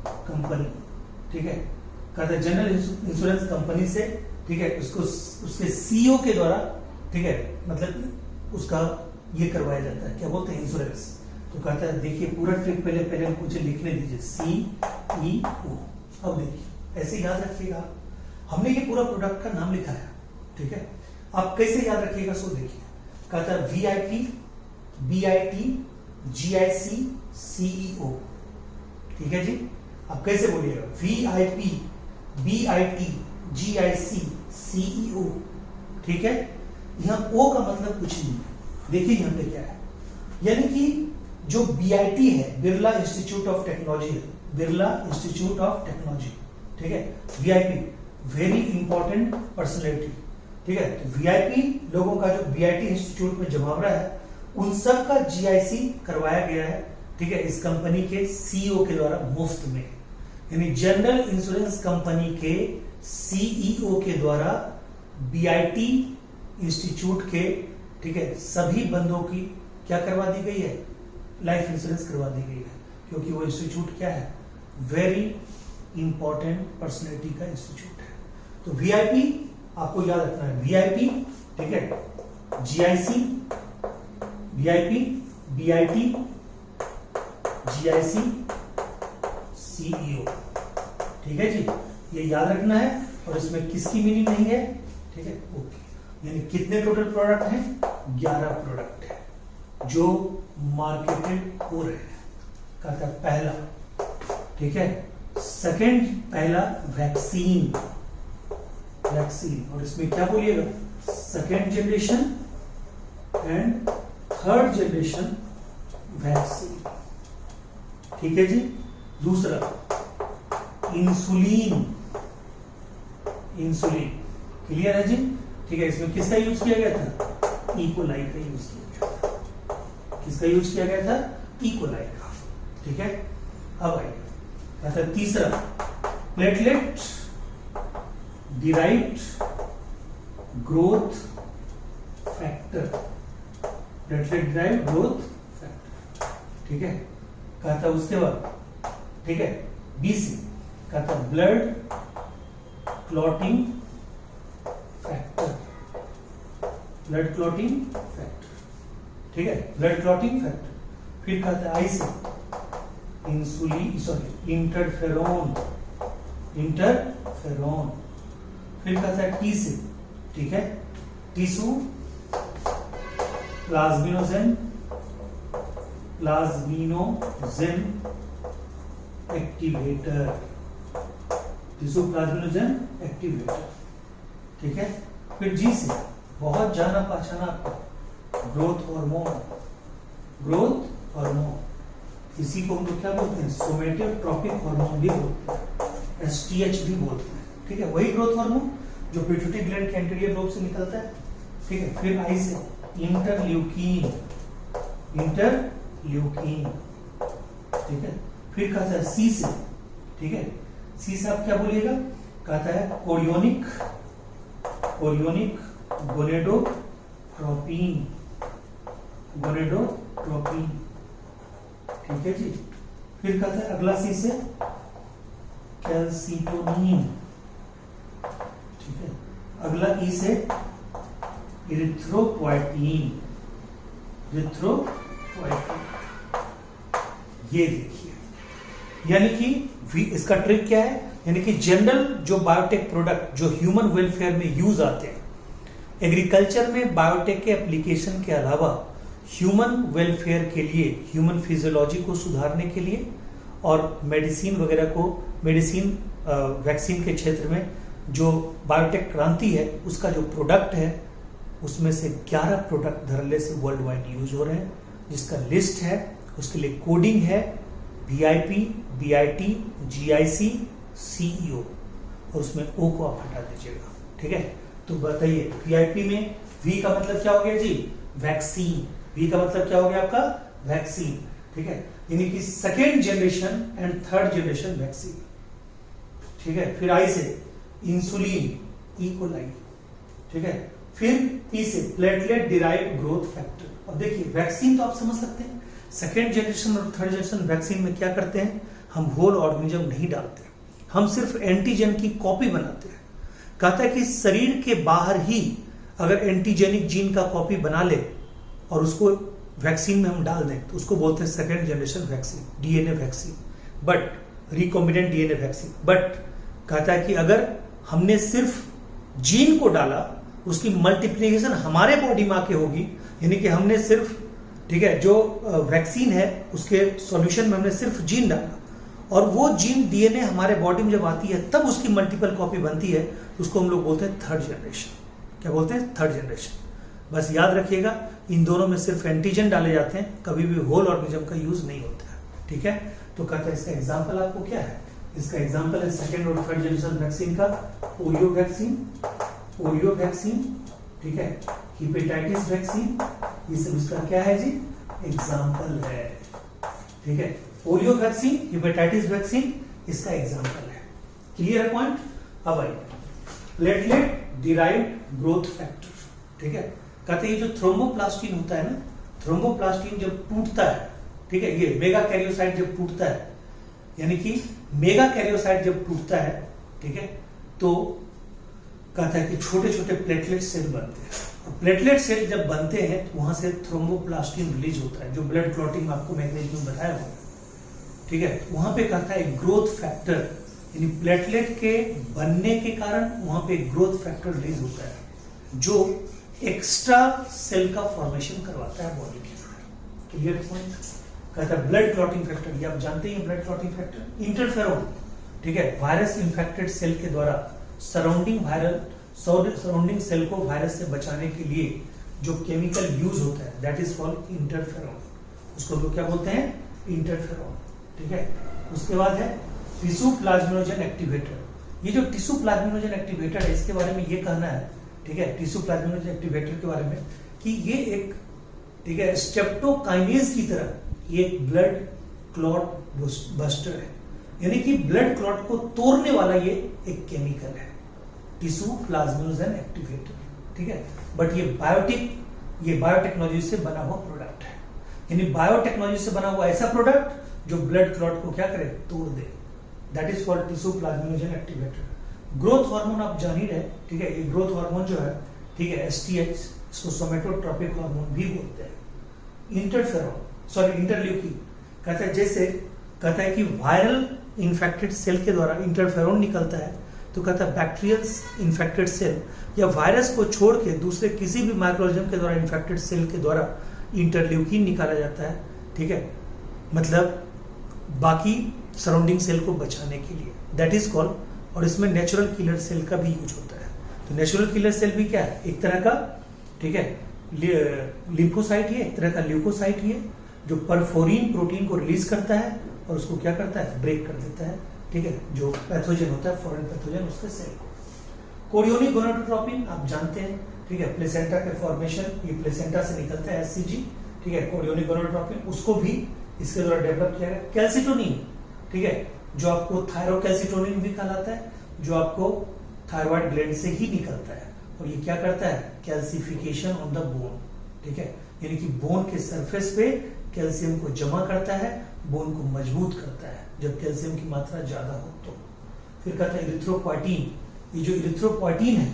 कंपनी, ठीक है, कहता है जनरल इंश्योरेंस कंपनी से, ठीक है, उसको उसके सीईओ के द्वारा, ठीक है, मतलब उसका ये करवाया जाता है, क्या बोलते हैं, इंश्योरेंस। तो कहता है देखिए पूरा ट्रिक पहले मुझे लिखने दीजिए, सीईओ। अब देखिए ऐसे याद रखिएगा, हमने ये पूरा प्रोडक्ट का नाम लिखा है, ठीक है, आप कैसे याद रखिएगा, सो देखिए, कहता है वीआईपी, बीआईटी, जीआईसी, सीईओ, ठीक है जी। अब कैसे बोलिएगा, वीआईपी, बीआईटी, जीआईसी, सीईओ, ठीक है। यहां ओ का मतलब कुछ नहीं है, देखिए यहां पे क्या है, यानी कि जो बीआईटी है, बिरला इंस्टीट्यूट ऑफ टेक्नोलॉजी है, बिरला इंस्टीट्यूट ऑफ टेक्नोलॉजी, ठीक है, वीआईपी, वेरी इंपॉर्टेंट पर्सनैलिटी, ठीक है। तो वीआईपी लोगों का जो बीआईटी इंस्टीट्यूट में जमावड़ा है, उन सब का जीआईसी करवाया गया है, ठीक है, इस कंपनी के सीईओ के द्वारा मुफ्त में, यानी जनरल इंश्योरेंस कंपनी के सीईओ के द्वारा बीआईटी इंस्टीट्यूट के, ठीक है, सभी बंदों की क्या करवा दी गई है, लाइफ इंश्योरेंस करवा दी गई है, क्योंकि वो इंस्टीट्यूट क्या है, वेरी इंपॉर्टेंट पर्सनैलिटी का इंस्टीट्यूट है। तो वीआईपी आपको याद रखना है, वीआईपी, ठीक है, GIC, VIP, BIT, GIC, CEO, ठीक है जी, ये याद रखना है। और इसमें किसकी मीनिंग नहीं है, ठीक है, ओके। यानी कितने टोटल प्रोडक्ट हैं, 11 प्रोडक्ट है जो मार्केटेड हो रहे हैं। कहता है पहला, ठीक है, सेकंड, पहला वैक्सीन, वैक्सीन, और इसमें क्या बोलिएगा, second generation and third generation vaccine, ठीक है जी। दूसरा इंसुलिन, इंसुलिन, क्लियर है जी, ठीक है। इसमें किसका यूज किया गया था, इकोलाई का यूज किया गया था, किसका यूज किया गया था, इकोलाई का, ठीक है। अब आइए, अच्छा तीसरा platelet derived growth factor, platelet derived growth factor, ठीक है। कहता उसके बाद, ठीक है, बी से कहता blood clotting factor, blood clotting factor, ठीक है, ब्लड क्लॉटिंग फैक्टर। फिर कहता है आई से इंसुलिन, सॉरी इंटरफेरोन, इंटरफेरोन। फिर कहता है टी से, ठीक है, tissue plasminogen, plasminogen activator, tissue plasminogen activator, ठीक है। फिर जी से बहुत जाना पहचाना आपका ग्रोथ हार्मोन, ग्रोथ हार्मोन, इसी को हम लोग क्या बोलते हैं, सोमेटोट्रोपिक हार्मोन भी बोलते हैं, एसटीएच भी बोलते हैं, ठीक है, वही ग्रोथ हार्मोन जो पिट्यूटरी ग्लैंड के एंटीरियर लोब से निकलता है, ठीक है। फिर आई से इंटरल्यूकिन, इंटरल्यूकिन, ठीक है। फिर कहता है सी से, ठीक है, सी से आप क्या बोलिएगा, कहता है कोरियोनिक, कोरियोनिक गोनेडोट्रोपिन, गोनेडोट्रोपिन, ठीक है जी। फिर कहता है अगला सी से कैल्सिटोनिन, ठीक है। अगला ई से इरिथ्रोपोएटिन, इरिथ्रोपोएटिन, ये देखिए, यानी कि इसका ट्रिक क्या है, यानी कि जनरल जो बायोटेक प्रोडक्ट जो ह्यूमन वेलफेयर में यूज आते हैं, एग्रीकल्चर में बायोटेक के एप्लीकेशन के अलावा ह्यूमन वेलफेयर के लिए, ह्यूमन फिजियोलॉजी को सुधारने के लिए और मेडिसिन वगैरह को, मेडिसिन वैक्सीन के क्षेत्र में जो बायोटेक क्रांति है उसका जो प्रोडक्ट है उसमें से 11 प्रोडक्ट धड़ल्ले से वर्ल्ड वाइड यूज हो रहे हैं, जिसका लिस्ट है, उसके लिए कोडिंग है VIP, BIT, GIC, CEO, और उसमें O को आप हटा दीजिएगा। ठीक है, तो बताइए VIP में V का मतलब क्या हो गया जी? वैक्सीन। V का मतलब क्या हो गया आपका? वैक्सीन। ठीक है, यानी कि second generation and third generation vaccine. ठीक है, फिर I से इंसुलिन, E कोलाई। ठीक है, फिर P से प्लेटलेट डिराइव्ड ग्रोथ फैक्टर। अब देखिए वैक्सीन तो आप समझ सकते हैं, सेकेंड जनरेशन और थर्ड जनरेशन वैक्सीन में क्या करते हैं, हम होल ऑर्गेनिज्म नहीं डालते, हम सिर्फ एंटीजन की कॉपी बनाते हैं। कहता है कि शरीर के बाहर ही अगर एंटीजेनिक जीन का कॉपी बना ले और उसको वैक्सीन में हम डाल दें तो उसको बोलते हैं second generation vaccine, DNA vaccine, but recombinant DNA vaccine. But कहता है कि अगर हमने सिर्फ जीन को डाला, उसकी मल्टीप्लीकेशन हमारे बॉडी में आके होगी, यानी कि हमने सिर्फ, ठीक है, जो वैक्सीन है उसके सॉल्यूशन में हमने सिर्फ जीन डाला और वो जीन DNA हमारे बॉडी में जब आती है तब उसकी मल्टीपल कॉपी बनती है, उसको हम लोग बोलते हैं थर्ड जनरेशन। क्या बोलते हैं? Third generation. बस याद रखिएगा, इन दोनों में सिर्फ एंटीजन डाले जाते हैं, कभी भी होल ऑर्गेनिज्म का यूज नहीं होता है। ठीक है, तो कहता है इसका एग्जाम्पल आपको क्या है? इसका एग्जाम्पल है सेकेंड और थर्ड जनरेशन वैक्सीन का पोलियो वैक्सीन, ठीक है, हेपेटाइटिस वैक्सीन, ये सब इसका क्या है जी? एग्जाम्पल है। ठीक है, पोलियो वैक्सीन, हेपेटाइटिस वैक्सीन इसका एग्जाम्पल है। क्लियर है पॉइंट? अब आइए प्लेटलेट डिराइव्ड ग्रोथ फैक्टर। ठीक है, कहते हैं जो थ्रोम्बोप्लास्टिन होता है ना, थ्रोम्बोप्लास्टिन जब टूटता है, ठीक है, ये मेगा कैरियोसाइट जब टूटता है, यानी कि मेगा कैरियोसाइट जब टूटता है, ठीक है, तो कहता है कि छोटे छोटे प्लेटलेट सेल बनते हैं, और प्लेटलेट सेल जब बनते हैं तो वहां से थ्रोम्बोप्लास्टिन रिलीज होता है, जो ब्लड क्लॉटिंग आपको मैकेनिज्म बताया हुआ है। ठीक है, वहां पे कहता है ग्रोथ फैक्टर, यानी प्लेटलेट के बनने के कारण वहां पे ग्रोथ फैक्टर रिलीज होता है, जो एक्स्ट्रा सेल का फॉर्मेशन करवाता है बॉडी के अंदर। Clear point? कहता है ब्लड क्लॉटिंग फैक्टर, ये आप जानते हैं ब्लड क्लॉटिंग फैक्टर, इंटरफेरोन, ठीक है, वायरस इंफेक्टेड सेल के द्वारा सराउंडिंग सेल को वायरस से बचाने के लिए जो केमिकल यूज होता है, दैट इज कॉल्ड इंटरफेरोन। उसको लोग क्या बोलते हैं? इंटरफेरोन। ठीक है, उसके बाद है टिश्यू प्लाज्मिनोजन एक्टिवेटर। ये जो टिश्यू प्लाज्मिनोजन एक्टिवेटर है, इसके बारे में ये कहना है, ठीक है, टिश्यू प्लाज्मिनोजन एक्टिवेटर के बारे में कि ये एक, ठीक है, स्ट्रेप्टोकाइनेज की तरह ये एक ब्लड क्लॉट बस्टर है, यानी कि ब्लड क्लॉट को तोड़ने वाला ये एक केमिकल है, टिश्यू प्लाज्मिनोजन एक्टिवेटर। ठीक है, बट ये बायोटेक्नोलॉजी से बना हुआ प्रोडक्ट है, यानी बायोटेक्नोलॉजी से बना हुआ ऐसा प्रोडक्ट जो ब्लड क्लॉट को क्या करे? तोड़ दे। That is called tissue plasminogen activator. Growth hormone आप जान ही रहे, ठीक है, ये ग्रोथ हार्मोन जो है, ठीक है, STH, इसको सोमेटोट्रोपिक हार्मोन भी बोलते हैं। इंटरल्यूकिन, कहता है जैसे, कहता है कि वायरल इन्फेक्टेड सेल के द्वारा इंटरफेरोन निकलता है, तो कहता है बैक्टीरियल इन्फेक्टेड सेल या वायरस को छोड़ के दूसरे किसी भी माइक्रोऑर्गेनिज्म के द्वारा इन्फेक्टेड सेल के द्वारा इंटरल्यूकिन निकाला जाता है। ठीक है, मतलब बाकी सराउंडिंग सेल को बचाने के लिए, दैट इज कॉल्ड, और इसमें नेचुरल किलर सेल का भी यूज होता है। तो नेचुरल किलर सेल भी क्या है? एक तरह का, ठीक है, लिम्फोसाइट ही है, एक तरह का ल्यूकोसाइट ही है, जो परफोरिन प्रोटीन को रिलीज करता है और उसको क्या करता है? ब्रेक कर देता है। ठीक है, जो पैथोजन होता है, फॉरेन पैथोजन, उसके सेल को। कोरियोनिक गोनाडोट्रोपिन आप जानते हैं, ठीक है, प्लेसेंटा के फॉर्मेशन, ये प्लेसेंटा से निकलता है, SCG, ठीक है, कोरियोनिक गोनाडोट्रोपिन, उसको भी इसके द्वारा डेवलप किया गया। कैल्सिटोनिन, ठीक है, जो आपको थायरोकैल्सिटोनिन भी कहलाता है, जो आपको थायराइड ग्लैंड से ही निकलता है, और ये क्या करता है? Calcification on the bone. ठीक है, यानी कि बोन के सरफेस पे कैल्शियम को जमा करता है, बोन को मजबूत करता है जब कैल्शियम की मात्रा ज्यादा हो तो। फिर कहता है इरिथ्रोपोइटीन, ये जो इरिथ्रोपोइटीन है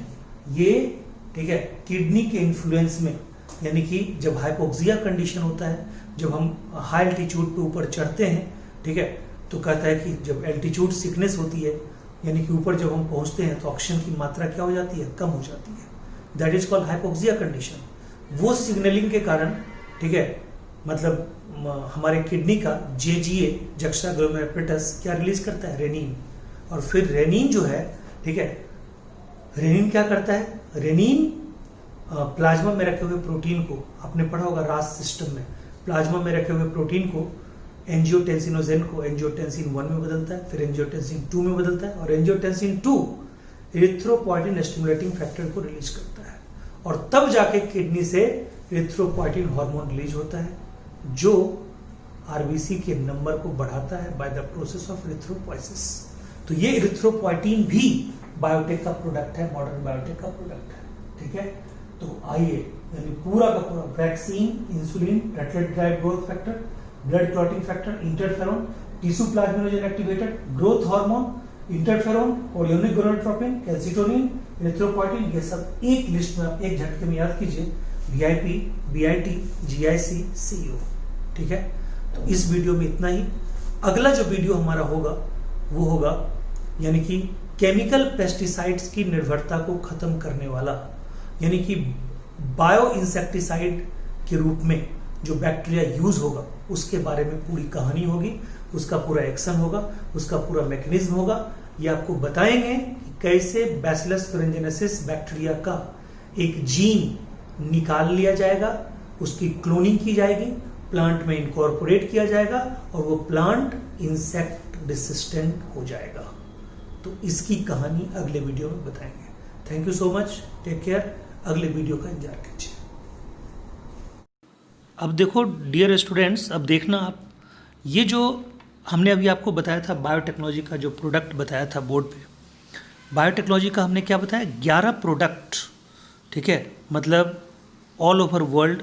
ये, ठीक है, किडनी के इन्फ्लुएंस में, यानी कि जब हाइपोक्सिया कंडीशन होता है, जब हम हाई एल्टीट्यूड पे ऊपर चढ़ते हैं, ठीक है, तो कहता है कि जब एल्टीट्यूड सिकनेस होती है, यानी कि ऊपर जब हम पहुंचते हैं तो ऑक्सीजन की मात्रा क्या हो जाती है? कम हो जाती है। That is called hypoxia condition. वो सिग्नलिंग के कारण, ठीक है, मतलब हमारे किडनी का JGA, जक्स्ट्राग्लोमेरुलर एपेरेटस, क्या रिलीज करता है? रेनिन। और फिर रेनिन जो है, ठीक है, रेनिन क्या करता है? रेनिन प्लाज्मा में रखे हुए प्रोटीन को, आपने पढ़ा होगा रास सिस्टम में, प्लाज्मा में रखे हुए प्रोटीन को एंजियोटेंसिनोजेन को एंजियोटेंसिन 1 में बदलता है, फिर एंजियोटेंसिन 2 में बदलता है, और एंजियोटेंसिन 2 इरिथ्रोपोइटिन स्टिमुलेटिंग फैक्टर को रिलीज करता है, और तब जाके किडनी से इरिथ्रोपोइटिन हार्मोन रिलीज होता है जो आरबीसी के नंबर को बढ़ाता है by the process of erythropoiesis. तो ये इरिथ्रोपोइटिन भी बायोटेक का प्रोडक्ट है, मॉडर्न बायोटेक का प्रोडक्ट है। ठीक है, तो आइए यानी पूरा का पूरा vaccine, insulin, platelet drive growth factor, blood clotting factor, interferon, tissue plasminogen activator, growth hormone, interferon, chorionic gonadotropin, calcitonin, erythropoietin, ये सब एक लिस्ट में आप एक झटके में याद कीजिए, वीआईपी, बीआईटी, जीआईसी, सीओ। ठीक है, तो इस वीडियो में इतना ही। अगला जो वीडियो हमारा होगा वो होगा यानी कि केमिकल पेस्टिसाइड्स की निर्भरता को खत्म करने वाला, यानी कि बायो इंसेक्टिसाइड के रूप में जो बैक्टीरिया यूज होगा उसके बारे में पूरी कहानी होगी, उसका पूरा एक्शन होगा, उसका पूरा मैकेनिज्म होगा। ये आपको बताएंगे कि कैसे बैसिलस thuringiensis बैक्टीरिया का एक जीन निकाल लिया जाएगा, उसकी क्लोनिंग की जाएगी, प्लांट में इनकॉर्पोरेट किया जाएगा और वो प्लांट इंसेक्ट रेसिस्टेंट हो जाएगा। तो इसकी कहानी अगले वीडियो में बताएंगे। Thank you so much, take care, अगले वीडियो का इंतजार कीजिए। अब देखो डियर स्टूडेंट्स, अब देखना आप, ये जो हमने अभी आपको बताया था बायोटेक्नोलॉजी का जो प्रोडक्ट बताया था बोर्ड पे, बायोटेक्नोलॉजी का हमने क्या बताया, 11 प्रोडक्ट, ठीक है, मतलब ऑल ओवर वर्ल्ड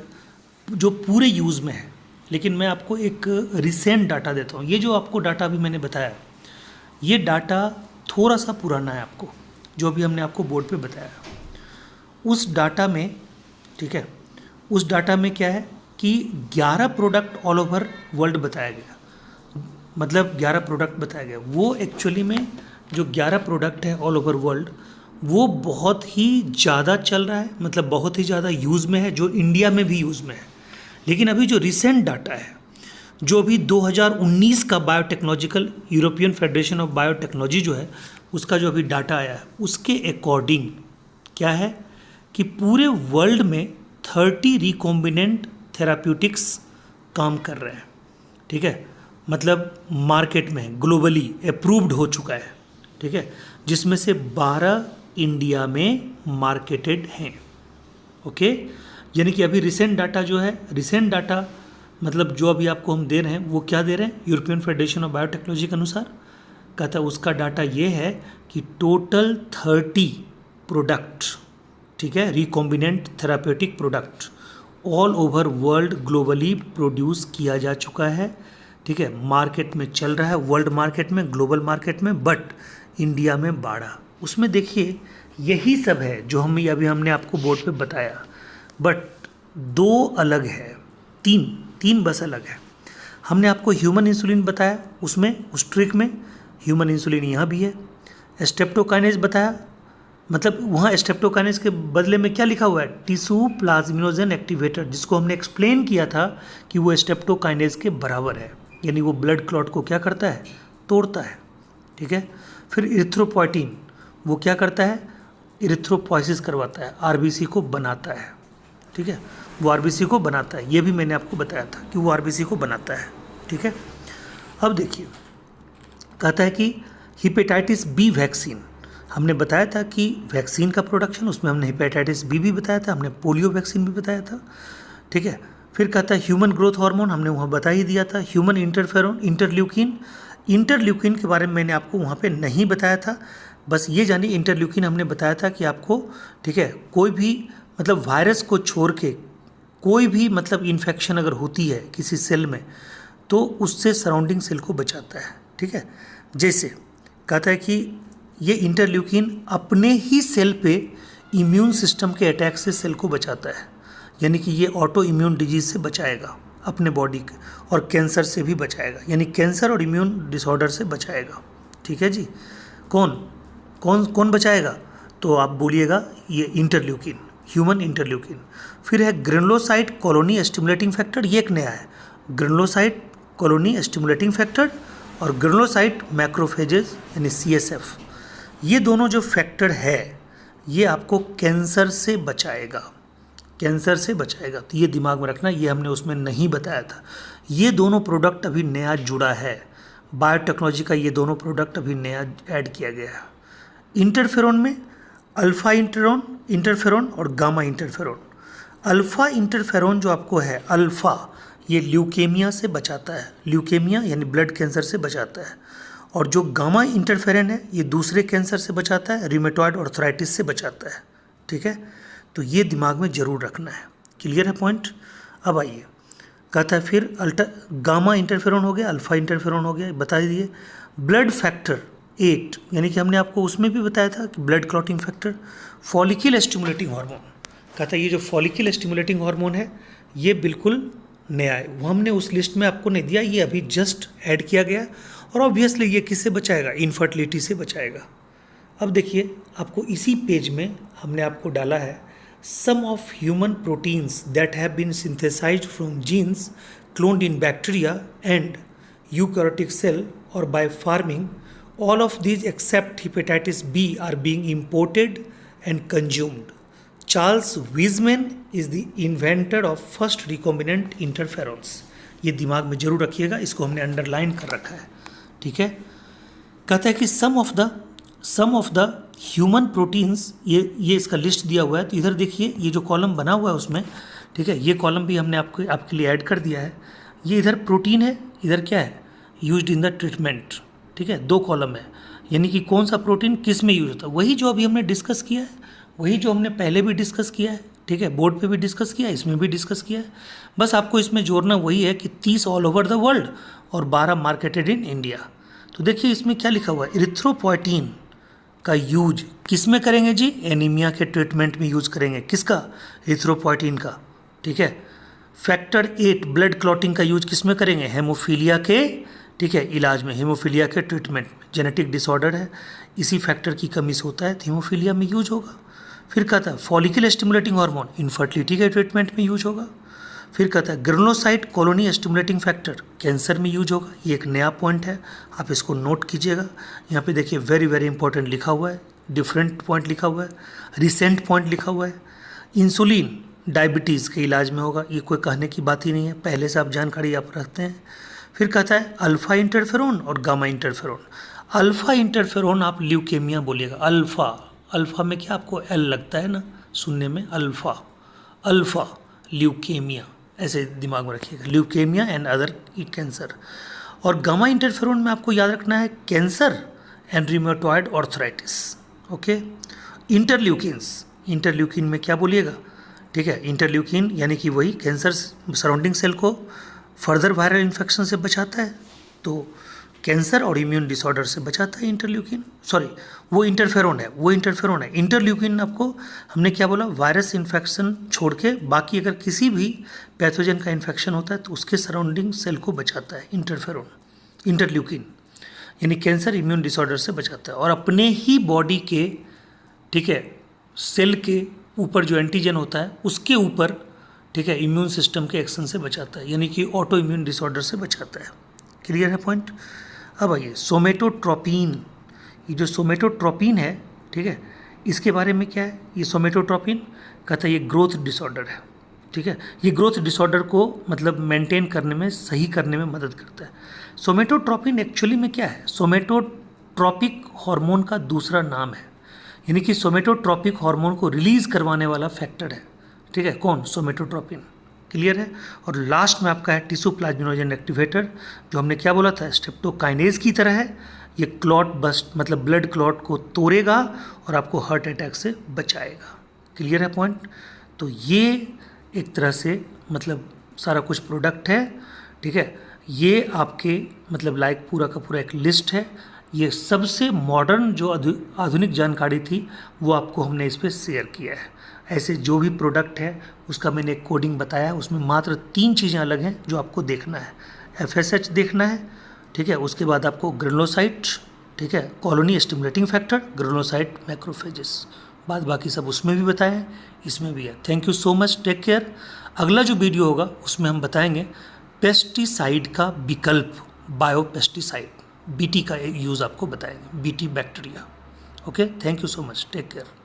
जो पूरे यूज़ में है। लेकिन मैं आपको एक रिसेंट डाटा देता हूँ। ये जो आपको डाटा अभी मैंने बताया, ये डाटा थोड़ा सा पुराना है आपको, जो अभी हमने आपको बोर्ड पे बताया। उस डाटा में, ठीक है, उस डाटा में क्या है कि 11 प्रोडक्ट ऑल ओवर वर्ल्ड बताया गया, मतलब 11 प्रोडक्ट बताया गया। वो एक्चुअली में जो 11 प्रोडक्ट है ऑल ओवर वर्ल्ड, वो बहुत ही ज़्यादा चल रहा है, मतलब बहुत ही ज़्यादा यूज़ में है, जो इंडिया में भी यूज़ में है। लेकिन अभी जो रिसेंट डाटा है, जो अभी 2019 का biotechnological European federation of biotechnology जो है, उसका जो अभी डाटा आया है, उसके अकॉर्डिंग क्या है कि पूरे वर्ल्ड में 30 रिकॉम्बिनेंट थेराप्यूटिक्स काम कर रहे हैं। ठीक है, मतलब मार्केट में ग्लोबली अप्रूव्ड हो चुका है। ठीक है, जिसमें से 12 इंडिया में मार्केटेड हैं। ओके, यानी कि अभी रिसेंट डाटा जो है, रिसेंट डाटा मतलब जो अभी आपको हम दे रहे हैं, वो क्या दे रहे हैं, यूरोपियन फेडरेशन ऑफ बायोटेक्नोलॉजी के अनुसार कहता है, उसका डाटा ये है कि टोटल 30 प्रोडक्ट, ठीक है, recombinant therapeutic product all over world globally produce किया जा चुका है। ठीक है, मार्केट में चल रहा है, वर्ल्ड मार्केट में, ग्लोबल मार्केट में, बट इंडिया में 12। उसमें देखिए यही सब है जो हम अभी हमने आपको बोर्ड पे बताया, बट 2 अलग है, 3 बस अलग है। हमने आपको ह्यूमन इंसुलिन बताया, उसमें उस ट्रिक में ह्यूमन इंसुलिन यहाँ भी है। स्ट्रेप्टोकाइनेज बताया, मतलब वहाँ स्ट्रेप्टोकाइनेज के बदले में क्या लिखा हुआ है, टिश्यू प्लाज्मिनोजेन एक्टिवेटर, जिसको हमने एक्सप्लेन किया था कि वो स्ट्रेप्टोकाइनेज के बराबर है, यानी वो ब्लड क्लॉट को क्या करता है, तोड़ता है। ठीक है, फिर इरिथ्रोपोइटिन, वो क्या करता है, इरिथ्रोपोइसिस करवाता है, आरबीसी को बनाता है। ठीक है, वो आरबीसी को बनाता है, ये भी मैंने आपको बताया था कि वो आरबीसी को बनाता है। ठीक है, अब देखिए कहता है कि हेपेटाइटिस बी वैक्सीन, हमने बताया था कि वैक्सीन का प्रोडक्शन, उसमें हमने हेपेटाइटिस बी भी बताया था, हमने पोलियो वैक्सीन भी बताया था। ठीक है, फिर कहता है ह्यूमन ग्रोथ हार्मोन, हमने वहाँ बता ही दिया था। ह्यूमन इंटरफेरोन, इंटरल्यूकिन के बारे में मैंने आपको वहाँ पे नहीं बताया था, बस ये जानिए इंटरल्यूकिन हमने बताया था कि आपको, ठीक है, कोई भी मतलब वायरस को छोड़ के कोई भी मतलब इन्फेक्शन अगर होती है किसी सेल में, तो उससे सराउंडिंग सेल को बचाता है। ठीक है, जैसे कहता है कि ये इंटरल्यूकिन अपने ही सेल पे इम्यून सिस्टम के अटैक से सेल को बचाता है, यानी कि ये ऑटो इम्यून डिजीज से बचाएगा अपने बॉडी के, और कैंसर से भी बचाएगा, यानी कैंसर और इम्यून डिसऑर्डर से बचाएगा। ठीक है जी, कौन बचाएगा, तो आप बोलिएगा ये इंटरल्यूकिन, ह्यूमन इंटरल्यूकिन। फिर है ग्रेनुलोसाइट कॉलोनी स्टिमुलेटिंग फैक्टर, ये एक नया है, ग्रेनुलोसाइट कॉलोनी स्टिमुलेटिंग फैक्टर और ग्रेनुलोसाइट मैक्रोफेजेस यानी CSF, ये दोनों जो फैक्टर है ये आपको कैंसर से बचाएगा। कैंसर से बचाएगा। तो ये दिमाग में रखना, ये हमने उसमें नहीं बताया था। ये दोनों प्रोडक्ट अभी नया जुड़ा है, बायोटेक्नोलॉजी का ये दोनों प्रोडक्ट अभी नया ऐड किया गया है। इंटरफेरोन में अल्फा इंटरफेरोन और गामा इंटरफेरोन। अल्फा इंटरफेरोन जो आपको है, अल्फा, ये ल्यूकेमिया से बचाता है, ल्यूकेमिया यानी ब्लड कैंसर से बचाता है। और जो गामा इंटरफेरन है ये दूसरे कैंसर से बचाता है, रिमेटॉइड आर्थराइटिस से बचाता है। ठीक है, तो ये दिमाग में ज़रूर रखना है। क्लियर है पॉइंट। अब आइए, कहता है फिर गामा इंटरफेरोन हो गया, अल्फा इंटरफेरोन हो गया, बता दिए। ब्लड फैक्टर 8, यानी कि हमने आपको उसमें भी बताया था कि blood clotting factor, follicle stimulating hormone. कहता है ये जो फॉलिकल स्टिमुलेटिंग हार्मोन है ये बिल्कुल नया है, वो हमने उस लिस्ट में आपको नहीं दिया, ये अभी जस्ट ऐड किया गया। और ऑब्वियसली ये किससे बचाएगा, इनफर्टिलिटी से बचाएगा। अब देखिए, आपको इसी पेज में हमने आपको डाला है some of human proteins that have been synthesised from genes cloned in bacteria and eukaryotic cell और by farming, all of these except hepatitis B are being imported and consumed. Charles Wiseman is the inventor of first recombinant interferons. ये दिमाग में जरूर रखिएगा, इसको हमने underline कर रखा है। ठीक है, कहता है कि सम ऑफ द ह्यूमन प्रोटीन्स, ये इसका लिस्ट दिया हुआ है। तो इधर देखिए, ये जो कॉलम बना हुआ है उसमें, ठीक है, ये कॉलम भी हमने आपके लिए ऐड कर दिया है। ये इधर प्रोटीन है, इधर क्या है, यूज्ड इन द ट्रीटमेंट। ठीक है, 2 कॉलम है, यानी कि कौन सा प्रोटीन किस में यूज होता है, वही जो अभी हमने डिस्कस किया है, वही जो हमने पहले भी डिस्कस किया है। ठीक है, बोर्ड पे भी डिस्कस किया है, इसमें भी डिस्कस किया है। बस आपको इसमें जोड़ना वही है कि 30 ऑल ओवर द वर्ल्ड और 12 मार्केटेड इन इंडिया। तो देखिए इसमें क्या लिखा हुआ है, इरिथ्रोपोइटीन का यूज किस में करेंगे जी, एनीमिया के ट्रीटमेंट में यूज करेंगे। किसका, इरिथ्रोपोइटीन का। ठीक है, फैक्टर 8 ब्लड क्लॉटिंग का यूज किस में करेंगे, हेमोफीलिया के, ठीक है, इलाज में, हेमोफीलिया के ट्रीटमेंट में। जेनेटिक डिसऑर्डर है, इसी फैक्टर की कमी से होता है, तो हेमोफीलिया में यूज होगा। फिर कहता है फॉलिकल स्टिमुलेटिंग हार्मोन, इनफर्टिलिटी के ट्रीटमेंट में यूज होगा। फिर कहता है granulocyte colony stimulating factor, cancer में यूज होगा। ये एक नया पॉइंट है, आप इसको नोट कीजिएगा। यहाँ पे देखिए वेरी वेरी इंपॉर्टेंट लिखा हुआ है, डिफरेंट पॉइंट लिखा हुआ है, रिसेंट पॉइंट लिखा हुआ है। इंसुलिन डायबिटीज़ के इलाज में होगा, ये कोई कहने की बात ही नहीं है, पहले से आप जानकारी आप रखते हैं। फिर कहता है अल्फा इंटरफेरोन और गामा इंटरफेरोन। अल्फा इंटरफेरोन आप ल्यूकेमिया बोलिएगा, अल्फा में क्या आपको एल लगता है ना सुनने में, अल्फा ल्यूकेमिया, ऐसे दिमाग में रखिएगा, ल्यूकेमिया एंड अदर कैंसर। और गामा इंटरफेरोन में आपको याद रखना है cancer and rheumatoid arthritis. Okay, interleukin में क्या बोलिएगा, ठीक है, इंटरल्यूकिन यानी कि वही कैंसर सराउंडिंग सेल को फर्दर वायरल इन्फेक्शन से बचाता है, तो कैंसर और इम्यून डिसऑर्डर से बचाता है इंटरल्यूकिन, वो इंटरफेरोन है। इंटरल्यूकिन आपको हमने क्या बोला, वायरस इन्फेक्शन छोड़ के बाकी अगर किसी भी पैथोजन का इन्फेक्शन होता है तो उसके सराउंडिंग सेल को बचाता है इंटरल्यूकिन, यानी कैंसर इम्यून डिसऑर्डर से बचाता है। और अपने ही बॉडी के, ठीक है, सेल के ऊपर जो एंटीजन होता है उसके ऊपर, ठीक है, इम्यून सिस्टम के एक्शन से बचाता है, यानी कि ऑटो इम्यून डिसऑर्डर से बचाता है। क्लियर है पॉइंट। अब आइए सोमेटोट्रोपिन, ये जो सोमेटोट्रोपिन है, ठीक है, इसके बारे में क्या है, ये सोमेटोट्रोपिन कहता है ये ग्रोथ डिसऑर्डर है। ठीक है, ये ग्रोथ डिसऑर्डर को मतलब मेंटेन करने में, सही करने में मदद करता है। सोमेटोट्रोपिन एक्चुअली में क्या है, सोमेटोट्रोपिक हार्मोन का दूसरा नाम है, यानी कि सोमेटोट्रोपिक हार्मोन को रिलीज करवाने वाला फैक्टर है। ठीक है, कौन, सोमेटोट्रोपिन। क्लियर है। और लास्ट में आपका है टिश्यू प्लाज्मिनोजन एक्टिवेटर, जो हमने क्या बोला था, स्ट्रेप्टोकाइनेज की तरह है। ये क्लॉट बस्ट मतलब ब्लड क्लॉट को तोड़ेगा और आपको हार्ट अटैक से बचाएगा। क्लियर है पॉइंट। तो ये एक तरह से मतलब सारा कुछ प्रोडक्ट है। ठीक है, ये आपके मतलब लाइक पूरा का पूरा एक लिस्ट है। ये सबसे मॉडर्न जो आधुनिक जानकारी थी वो आपको हमने इस पर शेयर किया है। ऐसे जो भी प्रोडक्ट है उसका मैंने एक कोडिंग बताया, उसमें मात्र 3 चीज़ें अलग हैं जो आपको देखना है। FSH देखना है, ठीक है, उसके बाद आपको ग्रेनुलोसाइट, ठीक है, colony stimulating factor, granulocyte macrophages, बाद बाकी सब उसमें भी बताया है, इसमें भी है। Thank you so much, take care. अगला जो वीडियो होगा उसमें हम बताएंगे पेस्टिसाइड का विकल्प, बायोपेस्टिसाइड, BT का यूज़ आपको बताएंगे, BT बैक्टीरिया। Okay, thank you so much, take care.